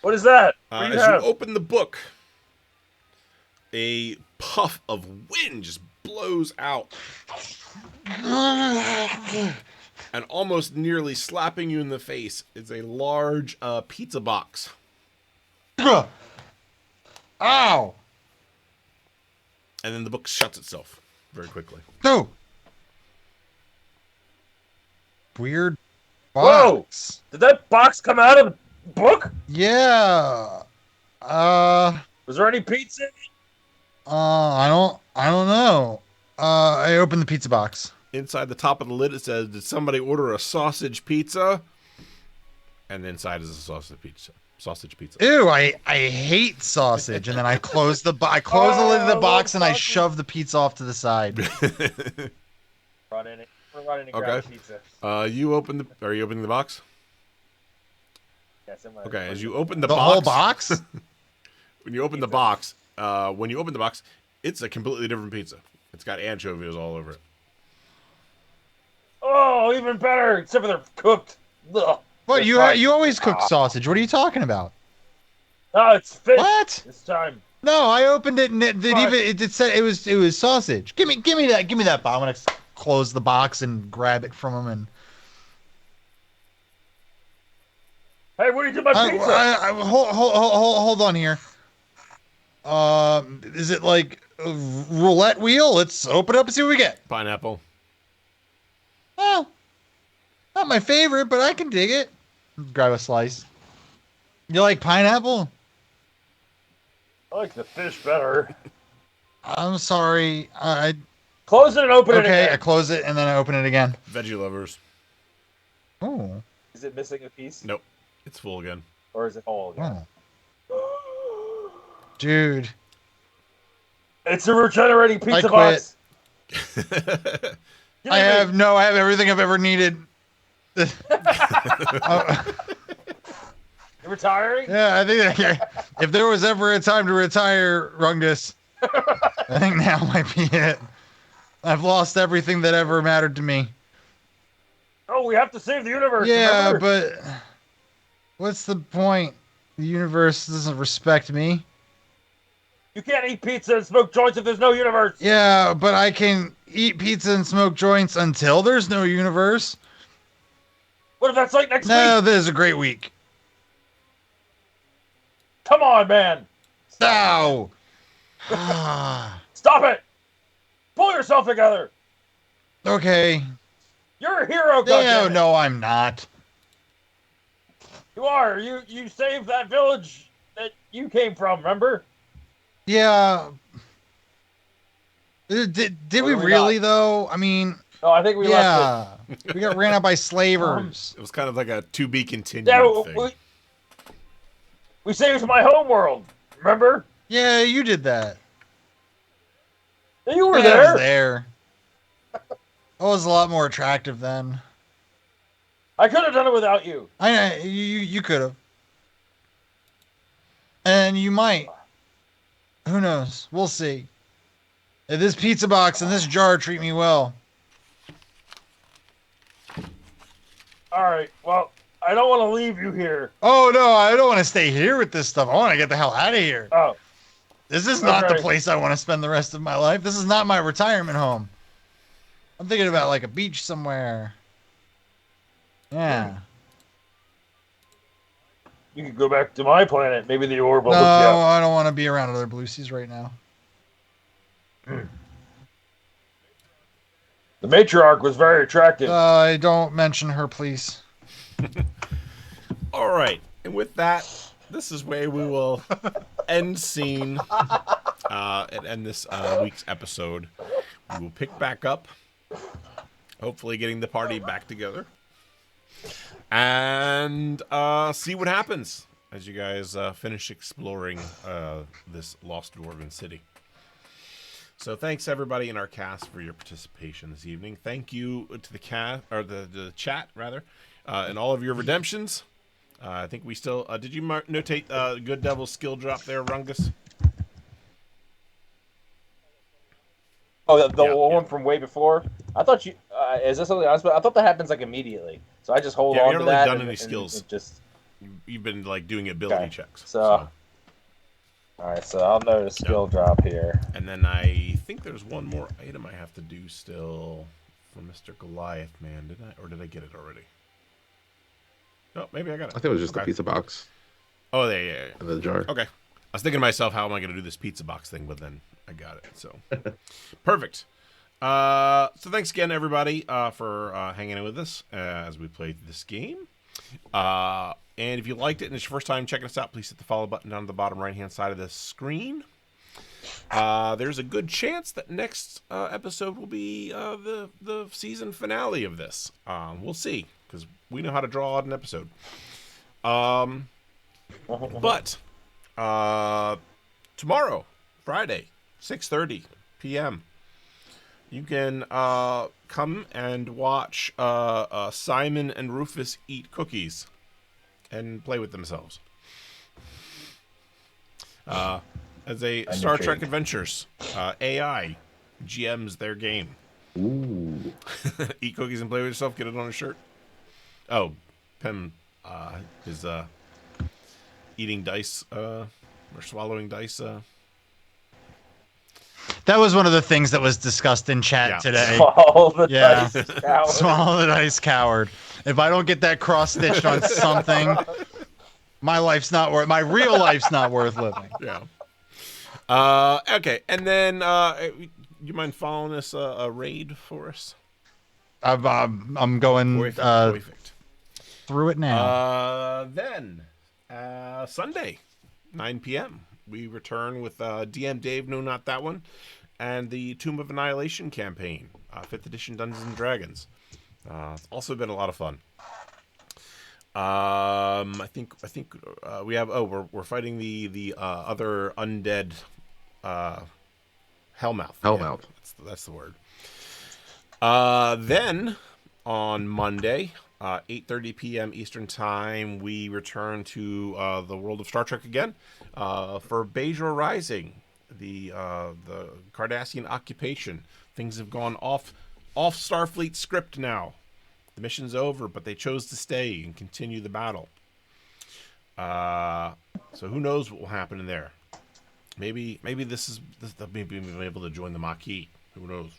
Speaker 5: What is that? What do you
Speaker 1: As
Speaker 5: have?
Speaker 1: you open the book, a puff of wind just blows out. And almost nearly slapping you in the face is a large pizza box.
Speaker 2: Ow!
Speaker 1: And then the book shuts itself very quickly.
Speaker 2: No. Weird
Speaker 5: Whoa!
Speaker 2: box.
Speaker 5: Did that box come out of the book?
Speaker 2: Yeah.
Speaker 5: Was there any pizza in it?
Speaker 2: I don't know. I opened the pizza box.
Speaker 1: Inside the top of the lid, it says, "Did somebody order a sausage pizza?" And inside is a sausage pizza. Sausage pizza.
Speaker 2: Ew, I hate sausage. And then I close the the lid of the box and I shove the pizza off to the side.
Speaker 5: Run in and grab the pizza.
Speaker 1: Are you opening the box?
Speaker 5: Yes,
Speaker 1: Okay, as you open the
Speaker 2: whole box?
Speaker 1: when you open the box, it's a completely different pizza. It's got anchovies all over it.
Speaker 5: Oh, even better, except for they're cooked. Ugh.
Speaker 2: What, you always cook sausage. What are you talking about?
Speaker 5: Oh, it's fish.
Speaker 2: What?
Speaker 5: This time.
Speaker 2: No, I opened it and it said it was sausage. Give me that box. I'm gonna close the box and grab it from him and.
Speaker 5: Hey, what do you do with my pizza?
Speaker 2: Hold on here. Is it like a roulette wheel? Let's open it up and see what we get.
Speaker 1: Pineapple.
Speaker 2: Well, not my favorite, but I can dig it. Grab a slice. You like pineapple?
Speaker 5: I like the fish better.
Speaker 2: I'm sorry. I
Speaker 5: Close it and open it
Speaker 2: okay.
Speaker 5: again.
Speaker 2: I close it and then I open it again.
Speaker 1: Veggie lovers.
Speaker 2: Oh.
Speaker 5: Is it missing a piece?
Speaker 1: Nope. It's full again.
Speaker 5: Or is it whole again?
Speaker 2: Dude.
Speaker 5: It's a regenerating pizza
Speaker 2: quit.
Speaker 5: box.
Speaker 2: I have everything I've ever needed.
Speaker 5: You're retiring?
Speaker 2: Yeah, I think if there was ever a time to retire, Rungus, I think now might be it. I've lost everything that ever mattered to me.
Speaker 5: Oh, we have to save the universe.
Speaker 2: Yeah,
Speaker 5: remember?
Speaker 2: but what's the point? The universe doesn't respect me.
Speaker 5: You can't eat pizza and smoke joints if there's no universe.
Speaker 2: Yeah, but I can eat pizza and smoke joints until there's no universe.
Speaker 5: What if that's like next
Speaker 2: No,
Speaker 5: week?
Speaker 2: this is a great week.
Speaker 5: Come on, man.
Speaker 2: No.
Speaker 5: Stop it. Pull yourself together.
Speaker 2: Okay.
Speaker 5: You're a hero,
Speaker 2: No,
Speaker 5: goddammit.
Speaker 2: no, I'm not.
Speaker 5: You are. You saved that village that you came from, remember?
Speaker 2: Yeah. Did we really, though? I mean...
Speaker 5: No, I think we left
Speaker 2: it. We got ran out by slavers.
Speaker 1: It was kind of like a to be continued
Speaker 5: Yeah,
Speaker 1: thing.
Speaker 5: we saved my home world, remember?
Speaker 2: Yeah, you did that.
Speaker 5: You were
Speaker 2: I
Speaker 5: there.
Speaker 2: was there. I was a lot more attractive then.
Speaker 5: I could have done it without you.
Speaker 2: You could have. And you might. Who knows? We'll see. If this pizza box and this jar treat me well.
Speaker 5: All right. Well, I don't want to leave you here.
Speaker 2: Oh, no, I don't want to stay here with this stuff. I want to get the hell out of here.
Speaker 5: Oh.
Speaker 2: This is not the place I want to spend the rest of my life. This is not my retirement home. I'm thinking about like a beach somewhere. Yeah.
Speaker 5: You could go back to my planet. Maybe the orb will
Speaker 2: No,
Speaker 5: hook you up.
Speaker 2: I don't want to be around other Blucies right now.
Speaker 5: The matriarch was very attractive.
Speaker 2: Don't mention her, please.
Speaker 1: All right. And with that, this is where we will end scene and end this week's episode. We will pick back up, hopefully getting the party back together, and see what happens as you guys finish exploring this lost dwarven city. So thanks everybody in our cast for your participation this evening. Thank you to the cast or the chat rather, and all of your redemptions. I think we still did you notate Good Devil's skill drop there, Rungus?
Speaker 5: Oh, the one from way before. I thought you is this something else? But I thought that happens like immediately. So I just hold on
Speaker 1: you
Speaker 5: to
Speaker 1: haven't
Speaker 5: that.
Speaker 1: really done any skills.
Speaker 5: Just
Speaker 1: You've been like doing ability checks.
Speaker 5: So. All right, so I'll note a skill drop here.
Speaker 1: And then I think there's one more item I have to do still for Mr. Goliath, man. Did I, or did I get it already? Oh, maybe I got it.
Speaker 4: I think it was just a pizza box.
Speaker 1: Oh, yeah.
Speaker 4: In the jar.
Speaker 1: Okay. I was thinking to myself, how am I going to do this pizza box thing? But then I got it. So perfect. So thanks again, everybody, for hanging in with us as we played this game. And if you liked it and it's your first time checking us out, please hit the follow button down at the bottom right-hand side of the screen. There's a good chance that next episode will be the season finale of this. We'll see, because we know how to draw out an episode. But tomorrow, Friday, 6:30 p.m., you can come and watch Simon and Rufus eat cookies and play with themselves. As a Star Trek Adventures, AI GMs their game.
Speaker 4: Ooh.
Speaker 1: Eat cookies and play with yourself. Get it on a shirt. Oh, Pem is eating dice or swallowing dice.
Speaker 2: That was one of the things that was discussed in chat today.
Speaker 5: Swallow the dice, coward.
Speaker 2: Swallow the dice, coward. If I don't get that cross stitched on something, my real life's not worth living.
Speaker 1: Yeah. Okay, and then you mind following this a raid for us?
Speaker 2: I'm going
Speaker 1: Perfect.
Speaker 2: through it now.
Speaker 1: Then Sunday, 9 p.m. we return with DM Dave, no, not that one, and the Tomb of Annihilation campaign, 5th edition Dungeons and Dragons. It's also been a lot of fun. I think we have. Oh, we're fighting the other undead Hellmouth.
Speaker 4: Hellmouth.
Speaker 1: Yeah, that's the word. Then on Monday, 8:30 p.m. Eastern Time, we return to the world of Star Trek again for Bajor Rising, the Cardassian occupation. Things have gone off Starfleet script now. The mission's over, but they chose to stay and continue the battle. So who knows what will happen in there? Maybe they'll be able to join the Maquis. Who knows?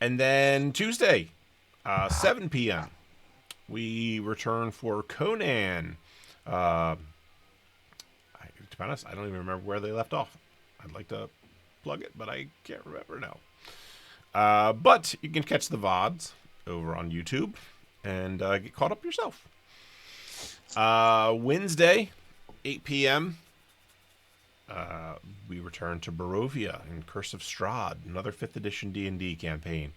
Speaker 1: And then Tuesday, 7 p.m. we return for Conan. To be honest, I don't even remember where they left off. I'd like to plug it, but I can't remember now. But you can catch the VODs over on YouTube and get caught up yourself. Wednesday, 8 p.m. We return to Barovia and Curse of Strahd, another 5th edition D&D campaign.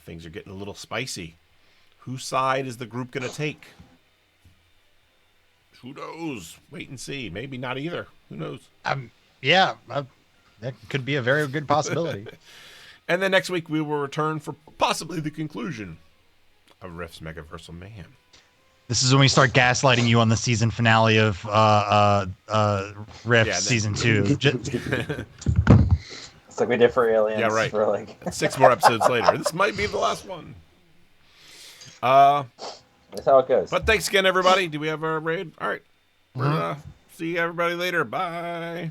Speaker 1: Things are getting a little spicy. Whose side is the group going to take? Who knows? Wait and see. Maybe not either. Who knows?
Speaker 2: That could be a very good possibility.
Speaker 1: And then next week we will return for possibly the conclusion of Rift's Megaversal Mayhem.
Speaker 2: This is when we start gaslighting you on the season finale of Rift season 2.
Speaker 5: It's like we did for Aliens.
Speaker 1: Yeah, right.
Speaker 5: For like
Speaker 1: 6 more episodes later. This might be the last one.
Speaker 5: That's how it goes.
Speaker 1: But thanks again, everybody. Do we have our raid? All right. See everybody later. Bye.